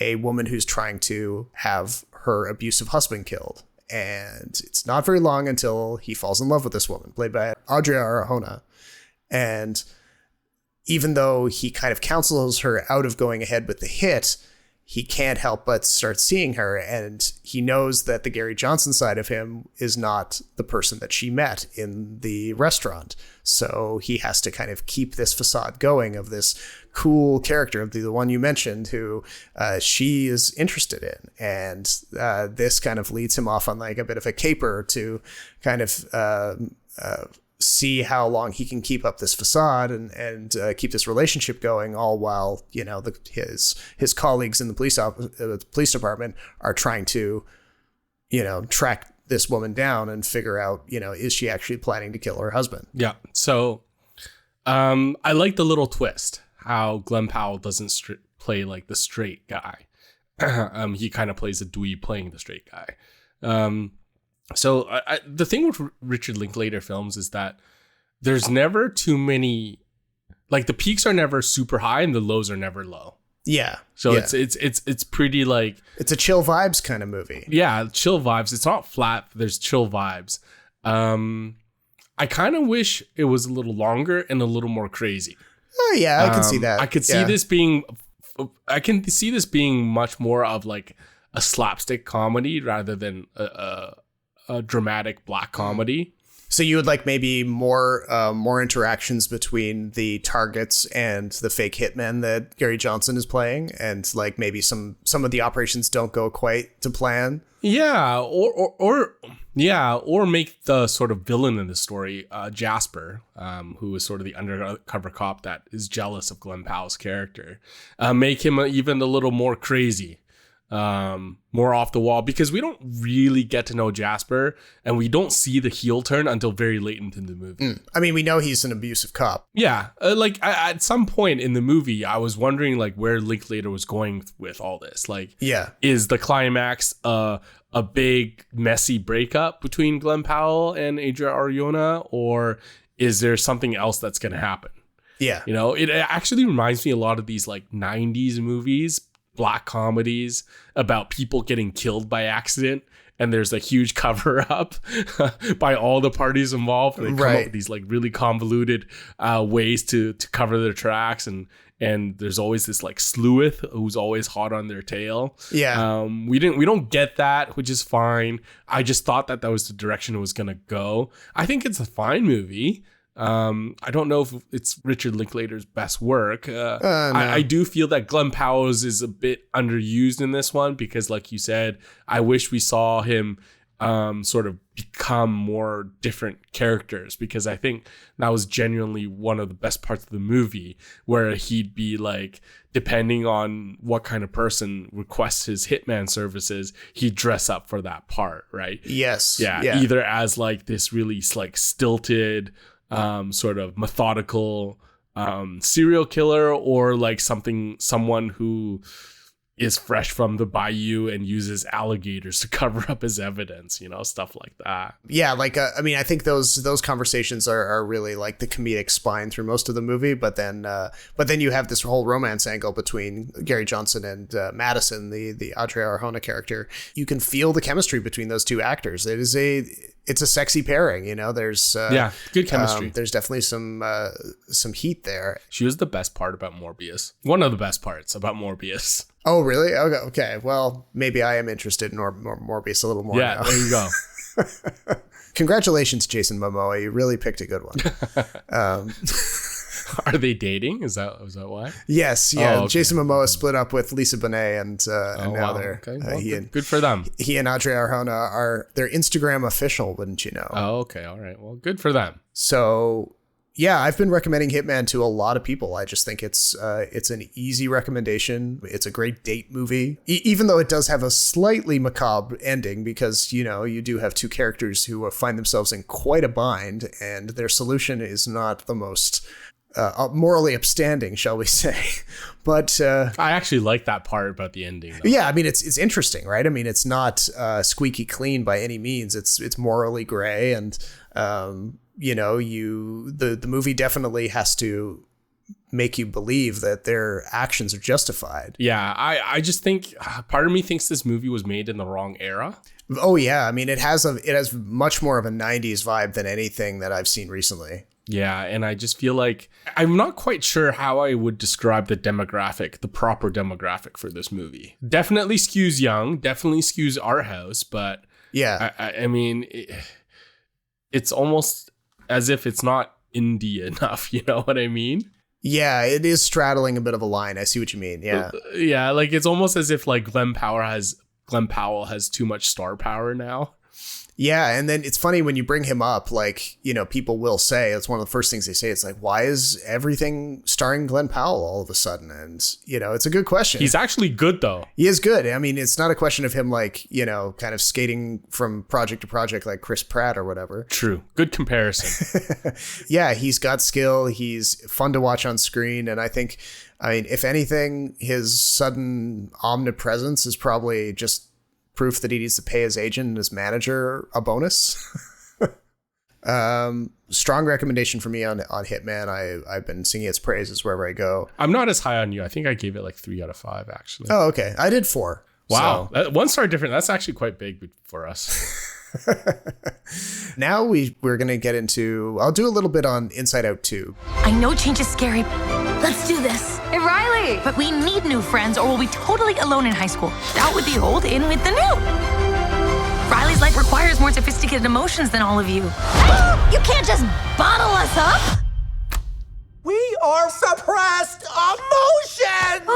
a woman who's trying to have her abusive husband killed. And it's not very long until he falls in love with this woman, played by Adria Arjona. And even though he kind of counsels her out of going ahead with the hit, he can't help but start seeing her. And he knows that the Gary Johnson side of him is not the person that she met in the restaurant. So he has to kind of keep this facade going of this cool character, of the one you mentioned, who she is interested in. And this kind of leads him off on like a bit of a caper to kind of see how long he can keep up this facade and keep this relationship going, all while, his colleagues in the police department are trying to, track this woman down and figure out, is she actually planning to kill her husband? Yeah. So I like the little twist, how Glen Powell doesn't play like the straight guy. He kind of plays a dweeb playing the straight guy. So the thing with Richard Linklater films is that there's never too many, like the peaks are never super high and the lows are never low. Yeah. So it's pretty like, it's a chill vibes kind of movie. Yeah, chill vibes. It's not flat. There's chill vibes. I kind of wish it was a little longer and a little more crazy. Oh yeah, I can see that. I could see this being, I can see this being much more of like a slapstick comedy rather than a dramatic black comedy. So you would like maybe more interactions between the targets and the fake hitmen that Gary Johnson is playing, and like maybe some of the operations don't go quite to plan. Yeah, or make the sort of villain in the story, Jasper, who is sort of the undercover cop that is jealous of Glen Powell's character. Make him even a little more crazy. More off the wall, because we don't really get to know Jasper and we don't see the heel turn until very late into the movie. I mean, we know he's an abusive cop. Yeah. At some point in the movie, I was wondering like where Linklater was going with all this. Like, is the climax a big messy breakup between Glen Powell and Adria Arjona, or is there something else that's going to happen? Yeah. It actually reminds me a lot of these like 90s movies, black comedies about people getting killed by accident, and there's a huge cover up by all the parties involved, and they come up with these like really convoluted ways to cover their tracks, and there's always this like sleuth who's always hot on their tail. We don't get that, which is fine. I just thought that was the direction it was gonna go. I think it's a fine movie. I don't know if it's Richard Linklater's best work. No. I do feel that Glen Powell's is a bit underused in this one, because like you said, I wish we saw him sort of become more different characters, because I think that was genuinely one of the best parts of the movie, where he'd be like, depending on what kind of person requests his hitman services, he'd dress up for that part, right? Yes. Yeah. Either as like this really like stilted sort of methodical serial killer, or like someone who is fresh from the bayou and uses alligators to cover up his evidence, stuff like that. Yeah, like I mean, I think those conversations are really like the comedic spine through most of the movie, but then you have this whole romance angle between Gary Johnson and Madison, the Adria Arjona character. You can feel the chemistry between those two actors. It's a sexy pairing, There's good chemistry. There's definitely some heat there. She was the best part about Morbius. One of the best parts about Morbius. Oh, really? Okay. Well, maybe I am interested in Morbius a little more now. There you go. Congratulations, Jason Momoa. You really picked a good one. Are they dating? Is that why? Yes. Yeah. Oh, okay. Jason Momoa split up with Lisa Bonet, and now they're good for them. He and Adria Arjona they're Instagram official, wouldn't you know? Oh, okay. All right. Well, good for them. So yeah, I've been recommending Hitman to a lot of people. I just think it's an easy recommendation. It's a great date movie, even though it does have a slightly macabre ending, because you do have two characters who find themselves in quite a bind, and their solution is not the most morally upstanding, shall we say. But I actually like that part about the ending, though. Yeah, I mean, it's interesting, right? I mean, it's not squeaky clean by any means. It's morally gray, and the movie definitely has to make you believe that their actions are justified. Yeah, I just think part of me thinks this movie was made in the wrong era. Oh yeah, I mean, it has much more of a 90s vibe than anything that I've seen recently. Yeah, and I just feel like I'm not quite sure how I would describe the proper demographic for this movie. Definitely skews young, definitely skews art house, but yeah, I mean, it's almost as if it's not indie enough, you know what I mean? Yeah, it is straddling a bit of a line. I see what you mean. Yeah. Yeah, like it's almost as if like Glen Powell has too much star power now. Yeah, and then it's funny when you bring him up, like, you know, people will say, it's one of the first things they say, it's like, why is everything starring Glen Powell all of a sudden? And, you know, it's a good question. He's actually good, though. He is good. I mean, it's not a question of him, like, you know, kind of skating from project to project like Chris Pratt or whatever. True. Good comparison. Yeah, he's got skill. He's fun to watch on screen. And I think, I mean, if anything, his sudden omnipresence is probably just proof that he needs to pay his agent and his manager a bonus. Strong recommendation for me on Hitman. I've been singing its praises wherever I go. I'm not as high on you. I think I gave it like 3 out of 5, actually. Oh, okay. I did 4. Wow. So. 1 star different. That's actually quite big for us. Now we're going to get into, I'll do a little bit on Inside Out 2. I know change is scary. Let's do this. Hey, Riley! But we need new friends or we'll be totally alone in high school. Out with the old, in with the new. Riley's life requires more sophisticated emotions than all of you. You can't just bottle us up! We are suppressed emotions!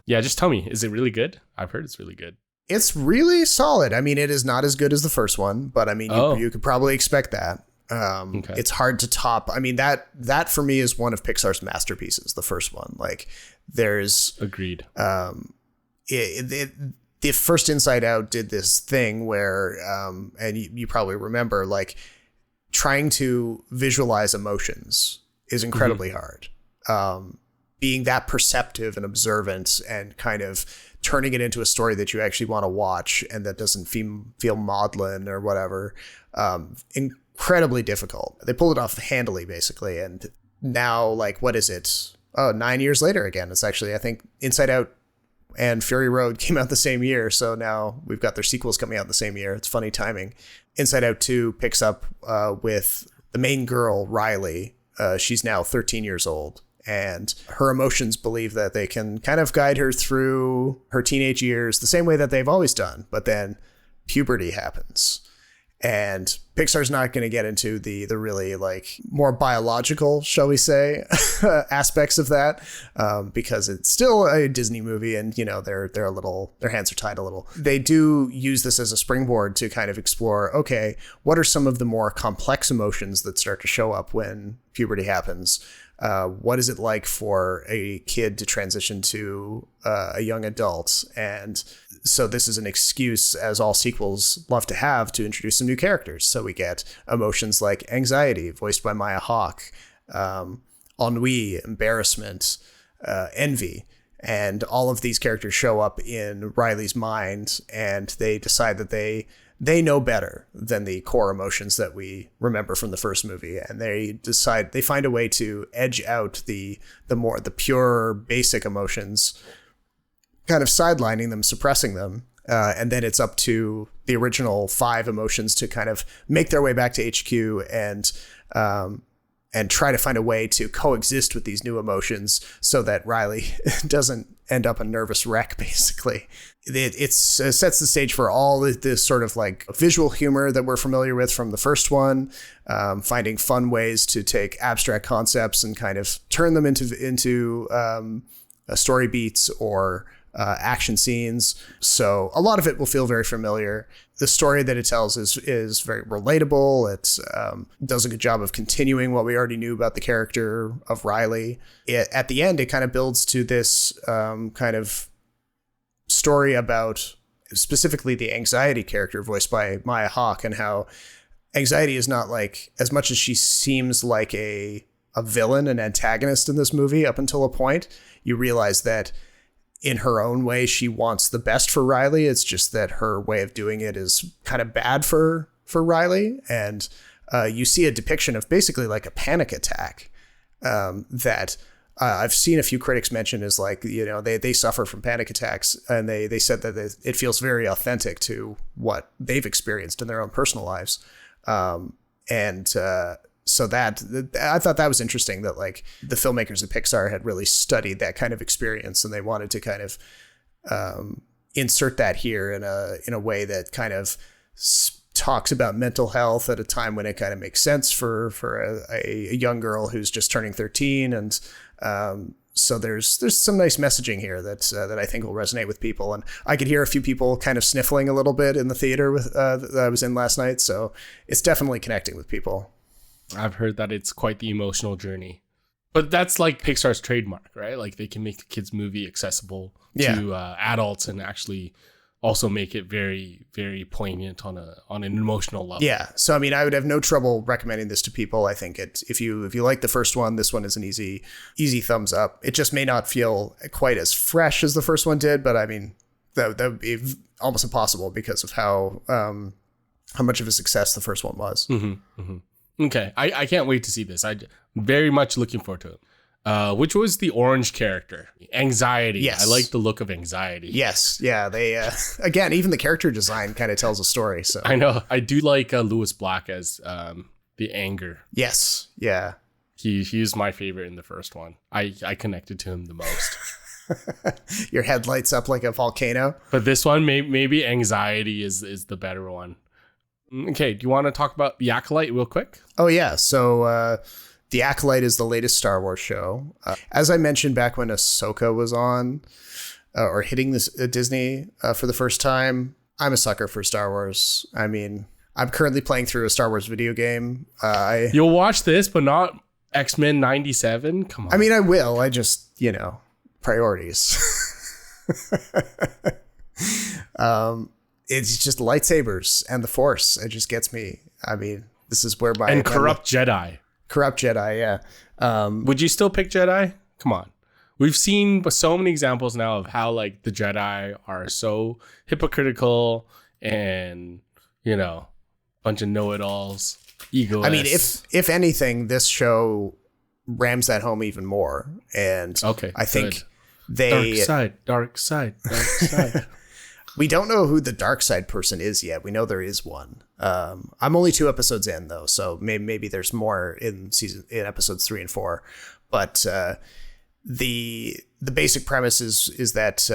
Yeah, just tell me, is it really good? I've heard it's really good. It's really solid. I mean, it is not as good as the first one, but I mean, you could probably expect that. Okay. It's hard to top. I mean, that for me is one of Pixar's masterpieces, the first one. Like, there's... Agreed. The first Inside Out did this thing where, and you probably remember, like, trying to visualize emotions is incredibly hard. Being that perceptive and observant and kind of turning it into a story that you actually want to watch and that doesn't feel maudlin or whatever, incredibly difficult. They pulled it off handily, basically. And now, like, what is it? Oh, 9 years later again. It's actually, I think, Inside Out and Fury Road came out the same year. So now we've got their sequels coming out the same year. It's funny timing. Inside Out 2 picks up with the main girl, Riley. She's now 13 years old. And her emotions believe that they can kind of guide her through her teenage years the same way that they've always done. But then puberty happens. And Pixar's not going to get into the really, like, more biological, shall we say, aspects of that, because it's still a Disney movie, and, you know, their hands are tied a little. They do use this as a springboard to kind of explore, okay, what are some of the more complex emotions that start to show up when puberty happens? What is it like for a kid to transition to a young adult? And so this is an excuse, as all sequels love to have, to introduce some new characters. So we get emotions like anxiety, voiced by Maya Hawke, ennui, embarrassment, envy. And all of these characters show up in Riley's mind, and they decide that they know better than the core emotions that we remember from the first movie. And they find a way to edge out the pure basic emotions, kind of sidelining them, suppressing them. And then it's up to the original 5 emotions to kind of make their way back to HQ and try to find a way to coexist with these new emotions so that Riley doesn't end up a nervous wreck, basically. It sets the stage for all this sort of like visual humor that we're familiar with from the first one, finding fun ways to take abstract concepts and kind of turn them into story beats or action scenes. So a lot of it will feel very familiar. The story that it tells is very relatable. It does a good job of continuing what we already knew about the character of Riley. At the end, it kind of builds to this kind of story about specifically the anxiety character voiced by Maya Hawke, and how anxiety is not, like, as much as she seems like a villain, an antagonist in this movie up until a point, you realize that in her own way, she wants the best for Riley. It's just that her way of doing it is kind of bad for Riley. And you see a depiction of basically like a panic attack that I've seen a few critics mention as, like, you know, they suffer from panic attacks, and they said that it feels very authentic to what they've experienced in their own personal lives. So that I thought that was interesting, that, like, the filmmakers at Pixar had really studied that kind of experience, and they wanted to kind of insert that here in a way that kind of talks about mental health at a time when it kind of makes sense for a young girl who's just turning 13, and So there's some nice messaging here that I think will resonate with people. And I could hear a few people kind of sniffling a little bit in the theater that I was in last night. So it's definitely connecting with people. I've heard that it's quite the emotional journey. But that's like Pixar's trademark, right? Like they can make the kids' movie accessible to adults and actually also make it very, very poignant on an emotional level. Yeah. So, I mean, I would have no trouble recommending this to people. I think if you like the first one, this one is an easy thumbs up. It just may not feel quite as fresh as the first one did, but I mean, that would be almost impossible because of how much of a success the first one was. Mm-hmm, mm-hmm. Okay. I can't wait to see this. I'm very much looking forward to it. Which was the orange character? Anxiety. Yes. I like the look of Anxiety. Yes. Yeah. They, again, even the character design kind of tells a story. So I know. I do like Lewis Black as the anger. Yes. Yeah. He's my favorite in the first one. I connected to him the most. Your head lights up like a volcano. But this one, maybe Anxiety is the better one. Okay. Do you want to talk about the ACOLYTE real quick? Oh, yeah. So, The ACOLYTE is the latest Star Wars show. As I mentioned back when Ahsoka was on or hitting this Disney for the first time, I'm a sucker for Star Wars. I mean, I'm currently playing through a Star Wars video game. You'll watch this, but not X-Men 97? Come on. I mean, I will. I just, priorities. It's just lightsabers and the Force. It just gets me. I mean, this is where And corrupt Jedi. Corrupt Jedi, yeah. Would you still pick Jedi? Come on. We've seen so many examples now of how like the Jedi are so hypocritical and, bunch of know-it-alls, egoists. I mean, if anything, this show rams that home even more. And I think Dark side. We don't know who the dark side person is yet. We know there is one. I'm only 2 episodes in though, so maybe there's more in episodes 3 and 4. But the basic premise is that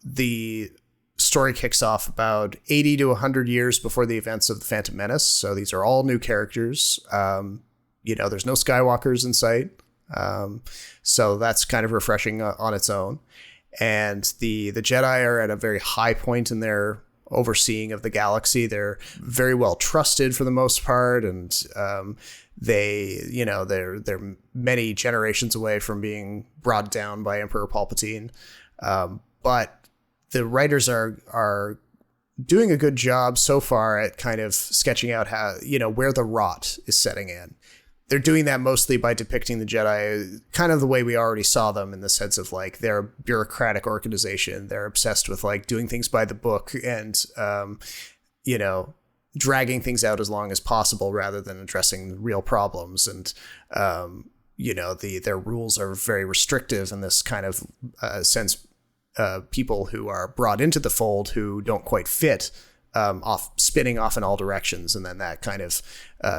the story kicks off about 80 to 100 years before the events of the Phantom Menace. So these are all new characters. There's no Skywalkers in sight. So that's kind of refreshing on its own. And the Jedi are at a very high point in their overseeing of the galaxy. They're very well trusted for the most part, and they're many generations away from being brought down by Emperor Palpatine. But the writers are doing a good job so far at kind of sketching out how where the rot is setting in. They're doing that mostly by depicting the Jedi kind of the way we already saw them, in the sense of like they're a bureaucratic organization. They're obsessed with like doing things by the book and, dragging things out as long as possible rather than addressing real problems. And, their rules are very restrictive in this kind of sense. People who are brought into the fold who don't quite fit spinning off in all directions, and then that kind of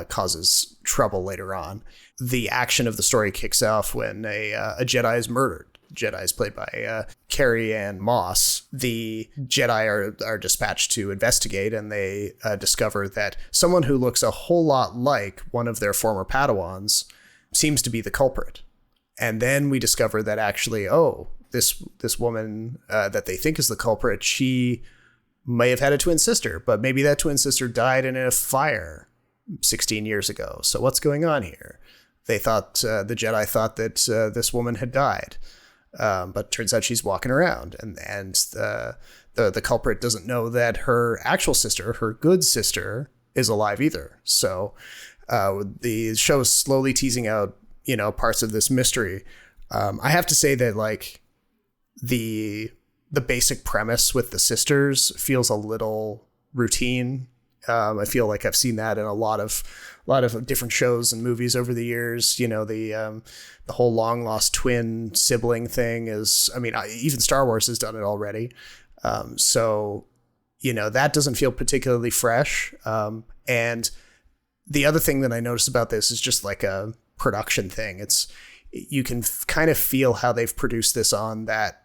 causes trouble later on. The action of the story kicks off when a Jedi is murdered. Jedi is played by Carrie Ann Moss. The Jedi are dispatched to investigate, and they discover that someone who looks a whole lot like one of their former Padawans seems to be the culprit. And then we discover that actually, this woman that they think is the culprit, she may have had a twin sister, but maybe that twin sister died in a fire 16 years ago. So what's going on here? They thought, the Jedi thought that this woman had died, but turns out she's walking around, and the culprit doesn't know that her actual sister, her good sister, is alive either. So the show is slowly teasing out, parts of this mystery. I have to say that like the basic premise with the sisters feels a little routine. I feel like I've seen that in a lot of different shows and movies over the years. The whole long lost twin sibling thing is, even Star Wars has done it already. So that doesn't feel particularly fresh. And the other thing that I noticed about this is just like a production thing. You can kind of feel how they've produced this on that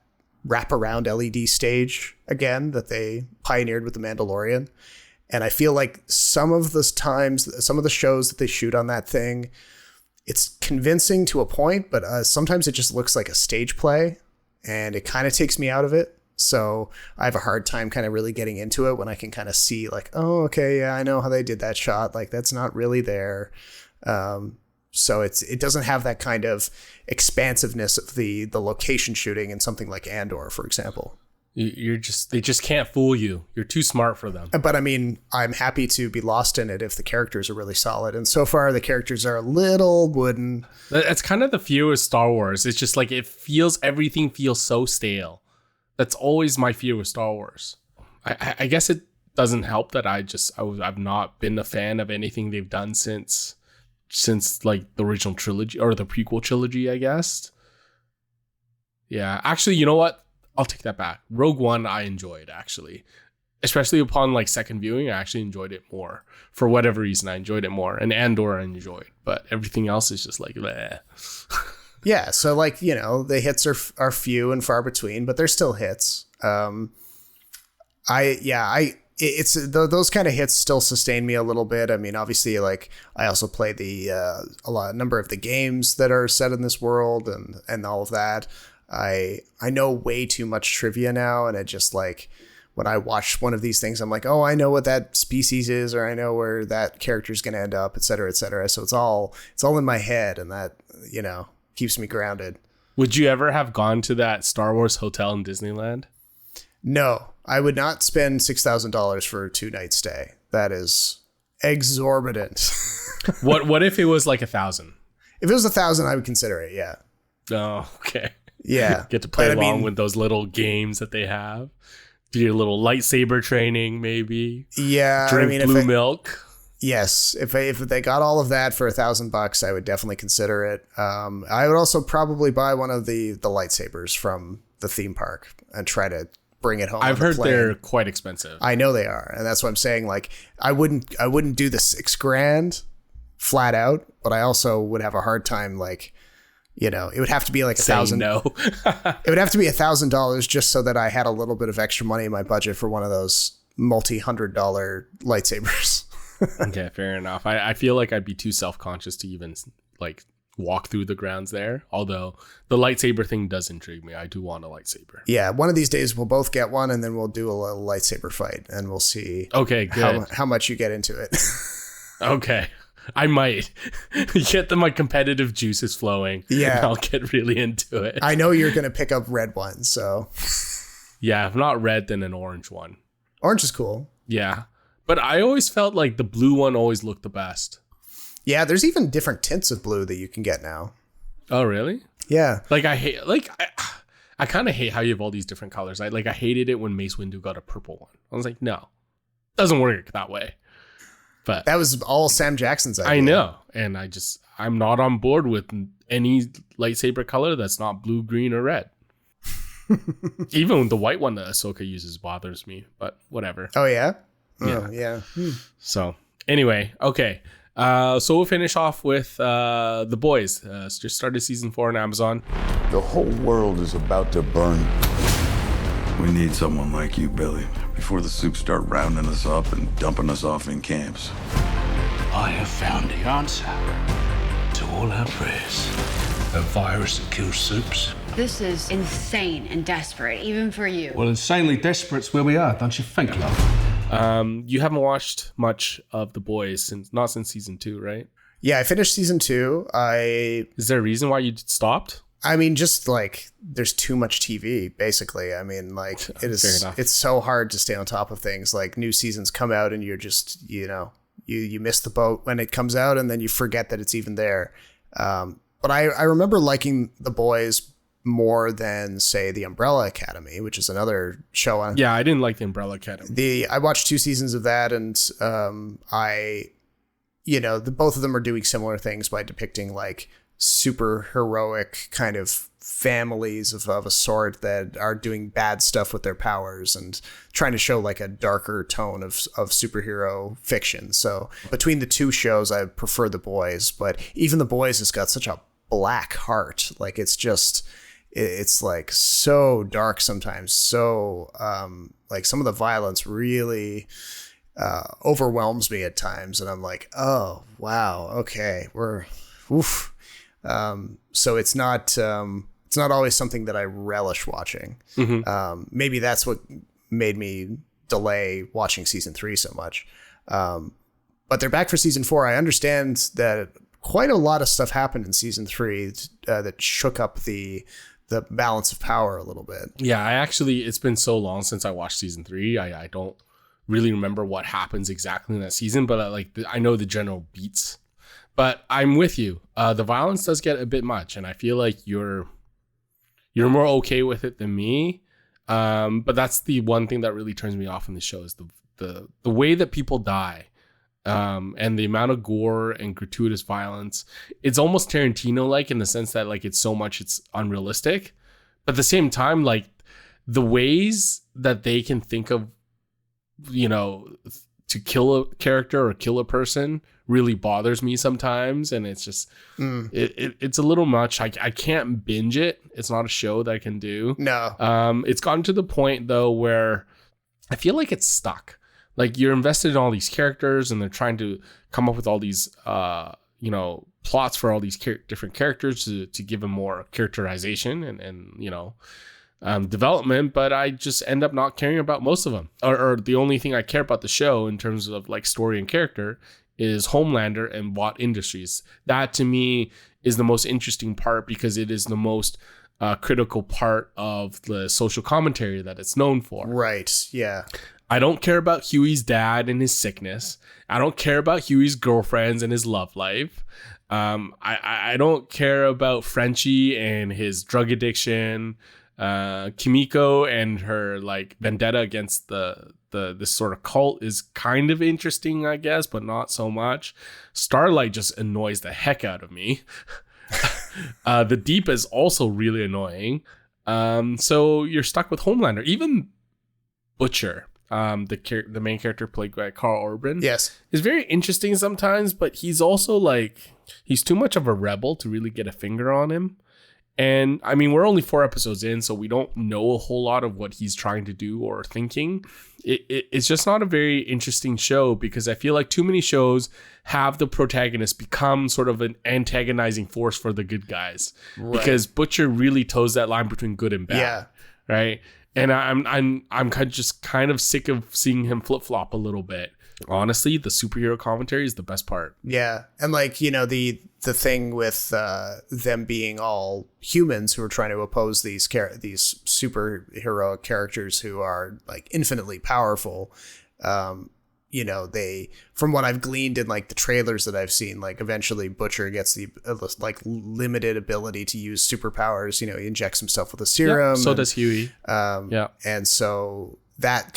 wraparound LED stage again that they pioneered with The Mandalorian. And I feel like some of the shows that they shoot on that thing, it's convincing to a point, but sometimes it just looks like a stage play, and it kind of takes me out of it. So I have a hard time kind of really getting into it when I can kind of see like, oh, okay, yeah, I know how they did that shot. Like that's not really there. So it doesn't have that kind of expansiveness of the location shooting in something like Andor, for example. They just can't fool you. You're too smart for them. But I mean, I'm happy to be lost in it if the characters are really solid. And so far, the characters are a little wooden. That's kind of the fear with Star Wars. It's just like everything feels so stale. That's always my fear with Star Wars. I guess it doesn't help that I've not been a fan of anything they've done since like the original trilogy or the prequel trilogy, I guess. Yeah, actually, you know what? I'll take that back. Rogue One, I enjoyed, actually. Especially upon like second viewing, I actually enjoyed it more. For whatever reason, I enjoyed it more. And Andor I enjoyed. But everything else is just like, bleh. Yeah, so like, you know, the hits are few and far between, but they're still hits. It's those kind of hits still sustain me a little bit. I mean, obviously, like I also play number of the games that are set in this world and all of that. I know way too much trivia now, and it just like when I watch one of these things, I'm like, oh, I know what that species is, or I know where that character is going to end up, et cetera, et cetera. So it's all in my head, and that, you know, keeps me grounded. Would you ever have gone to that Star Wars hotel in Disneyland? No, I would not spend $6,000 for a 2-night stay. That is exorbitant. What if it was like 1,000? If it was 1,000, I would consider it. Yeah. Oh, okay. Yeah. Get to play along with those little games that they have. Do your little lightsaber training, maybe. Yeah. Drink blue milk. Yes. If they got all of that for $1,000, I would definitely consider it. I would also probably buy one of the lightsabers from the theme park and try to bring it home. I've heard they're quite expensive. I know they are. And that's what I'm saying. Like, I wouldn't do the $6,000 flat out, but I also would have a hard time, like, you know, it would have to be like $1,000. No. It would have to be $1,000 just so that I had a little bit of extra money in my budget for one of those multi-$100 lightsabers. Okay, fair enough. I feel like I'd be too self-conscious to even like walk through the grounds there. Although the lightsaber thing does intrigue me. I do want a lightsaber. Yeah, one of these days we'll both get one, and then we'll do a little lightsaber fight, and we'll see. Okay, good. How much you get into it. Okay. I might get my competitive juices flowing. Yeah. And I'll get really into it. I know you're going to pick up red ones, so. Yeah, if not red, then an orange one. Orange is cool. Yeah. But I always felt like the blue one always looked the best. Yeah, there's even different tints of blue that you can get now. Oh, really? Yeah. Like I kind of hate how you have all these different colors. I hated it when Mace Windu got a purple one. I was like, no, doesn't work that way. But that was all Sam Jackson's idea. I know. And I'm not on board with any lightsaber color that's not blue, green, or red. Even the white one that Ahsoka uses bothers me, but whatever. Oh, yeah? Yeah. Oh, yeah. So anyway, okay. So we'll finish off with The Boys. Just started season 4 on Amazon. The whole world is about to burn. We need someone like you, Billy, before the soups start rounding us up and dumping us off in camps. I have found the answer to all our prayers. A virus that kills soups. This is insane and desperate, even for you. Well, insanely desperate's where we are, don't you think, love? You haven't watched much of The Boys since season 2, right? Yeah, I finished season 2. Is there a reason why you stopped? I mean, just like there's too much TV, basically. I mean, like it's so hard to stay on top of things. Like new seasons come out and you're just, you know, you miss the boat when it comes out and then you forget that it's even there. But I remember liking The Boys more than, say, The Umbrella Academy, which is another show on. Yeah, I didn't like The Umbrella Academy. I watched 2 seasons of that, and both of them are doing similar things by depicting like super heroic kind of families of a sort that are doing bad stuff with their powers and trying to show like a darker tone of superhero fiction. So between the 2 shows, I prefer The Boys, but even The Boys has got such a black heart. Like it's like so dark sometimes. So like some of the violence really overwhelms me at times. And I'm like, oh, wow. Okay. So it's not always something that I relish watching. Maybe that's what made me delay watching season 3 so much. But they're back for season 4. I understand that quite a lot of stuff happened in season 3 that shook up the balance of power a little bit. Yeah, it's been so long since I watched season 3. I don't really remember what happens exactly in that season, but I know the general beats. But I'm with you. The violence does get a bit much, and I feel like you're more okay with it than me. But that's the one thing that really turns me off in the show is the way that people die. And the amount of gore and gratuitous violence. It's almost Tarantino-like in the sense that like it's so much it's unrealistic. But at the same time, like the ways that they can think of, to kill a character or kill a person really bothers me sometimes. And it's just, it's a little much. I can't binge it. It's not a show that I can do. No. It's gotten to the point though where I feel like it's stuck. Like you're invested in all these characters and they're trying to come up with all these, plots for all these different characters to give them more characterization and development. But I just end up not caring about most of them. Or the only thing I care about the show in terms of like story and character is Homelander and Watt Industries. That to me is the most interesting part because it is the most critical part of the social commentary that it's known for. Right. Yeah. I don't care about Huey's dad and his sickness. I don't care about Huey's girlfriends and his love life. I don't care about Frenchie and his drug addiction. Kimiko and her like vendetta against this sort of cult is kind of interesting, I guess, but not so much. Starlight just annoys the heck out of me. The Deep is also really annoying. So you're stuck with Homelander. Even Butcher, the main character played by Carl Urban, yes, is very interesting sometimes, but he's also like he's too much of a rebel to really get a finger on him. And I mean, we're only 4 episodes in, so we don't know a whole lot of what he's trying to do or thinking. It's just not a very interesting show because I feel like too many shows have the protagonist become sort of an antagonizing force for the good guys. Right. Because Butcher really toes that line between good and bad. Yeah. Right. And I'm kind of sick of seeing him flip flop a little bit. Honestly, the superhero commentary is the best part. Yeah. And like, the thing with them being all humans who are trying to oppose these superhero characters who are like infinitely powerful. They, from what I've gleaned in like the trailers that I've seen, like eventually Butcher gets the like limited ability to use superpowers. He injects himself with a serum. Yeah, so does Huey. And so that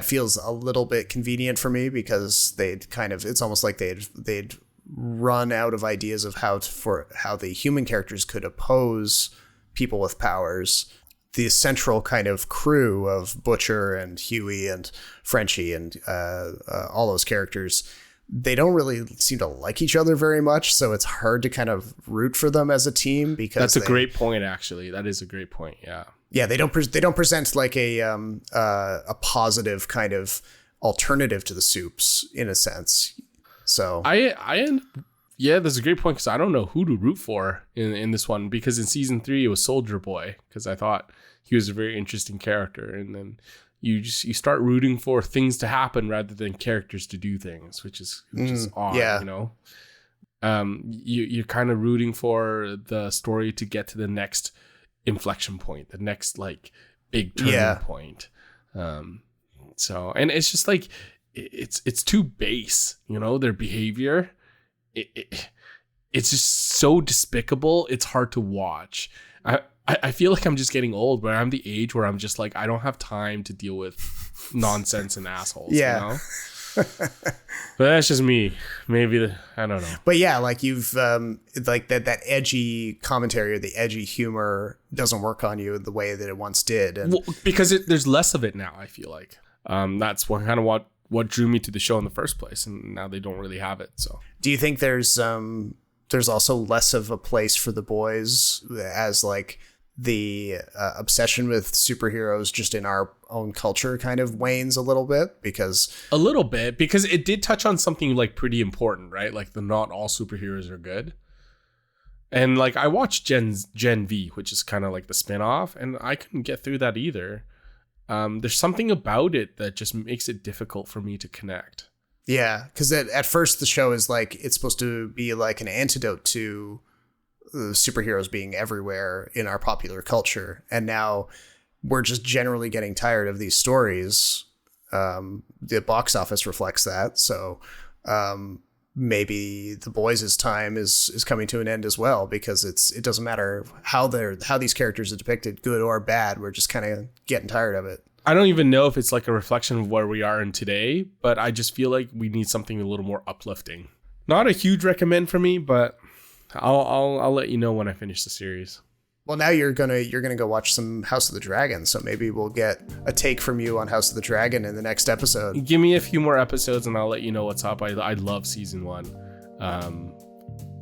feels a little bit convenient for me because it's almost like they'd run out of ideas of how the human characters could oppose people with powers. The central kind of crew of Butcher and Huey and Frenchie and all those characters, they don't really seem to like each other very much. So it's hard to kind of root for them as a team because that's a great point. Actually, that is a great point. Yeah. Yeah, they don't present like a positive kind of alternative to the Supes in a sense. So that's a great point because I don't know who to root for in this one because in season 3 it was Soldier Boy because I thought he was a very interesting character, and then you start rooting for things to happen rather than characters to do things, which is odd. Yeah. You're kind of rooting for the story to get to the next inflection point, the next like big turning point. So, and it's just like it's too base, their behavior. It's just so despicable. It's hard to watch. I feel like I'm just getting old, but I'm the age where I'm just like I don't have time to deal with nonsense and assholes. Yeah. But that's just me. Maybe I don't know. But yeah, like you've like that edgy commentary or the edgy humor doesn't work on you the way that it once did, and because there's less of it now. I feel like that's what drew me to the show in the first place, and now they don't really have it. So, do you think there's also less of a place for the boys as like the obsession with superheroes just in our own culture kind of wanes a little bit because it did touch on something like pretty important, right? Like not all superheroes are good. And like I watched Gen V, which is kind of like the spin-off, and I couldn't get through that either. There's something about it that just makes it difficult for me to connect. Yeah, because at first the show is like, it's supposed to be like an antidote to superheroes being everywhere in our popular culture. And now we're just generally getting tired of these stories. The box office reflects that. So maybe The Boys' time is coming to an end as well, because it doesn't matter how these characters are depicted, good or bad. We're just kind of getting tired of it. I don't even know if it's like a reflection of where we are in today, but I just feel like we need something a little more uplifting. Not a huge recommend for me, but I'll let you know when I finish the series. Well, now you're gonna go watch some House of the Dragon, so maybe we'll get a take from you on House of the Dragon in the next episode. Give me a few more episodes and I'll let you know what's up. I love season 1,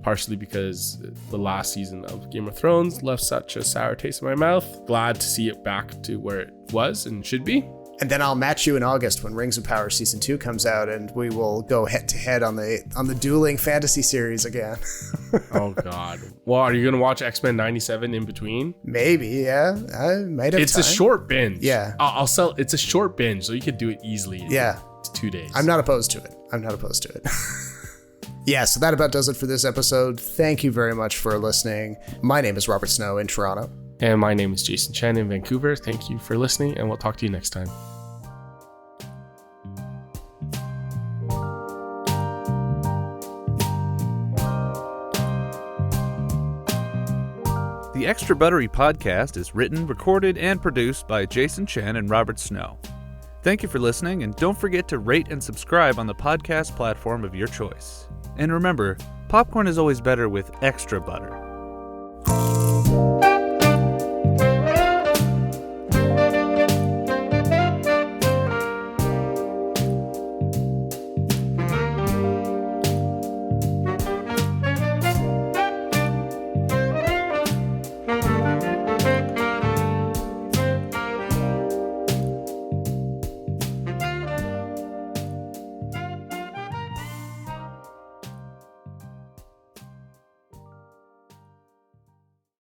partially because the last season of Game of Thrones left such a sour taste in my mouth. Glad to see it back to where it was and should be. And then I'll match you in August when Rings of Power Season 2 comes out, and we will go head to head on the dueling fantasy series again. Oh God! Well, are you gonna watch X-Men 97 in between? Maybe, yeah. I might have. It's time. A short binge. Yeah, I'll sell. It's a short binge, so you could do it easily. Yeah, it's 2 days. I'm not opposed to it. Yeah, so that about does it for this episode. Thank you very much for listening. My name is Robert Snow in Toronto. And my name is Jason Chen in Vancouver. Thank you for listening, and we'll talk to you next time. The Extra Buttery podcast is written, recorded, and produced by Jason Chen and Robert Snow. Thank you for listening, and don't forget to rate and subscribe on the podcast platform of your choice. And remember, popcorn is always better with extra butter.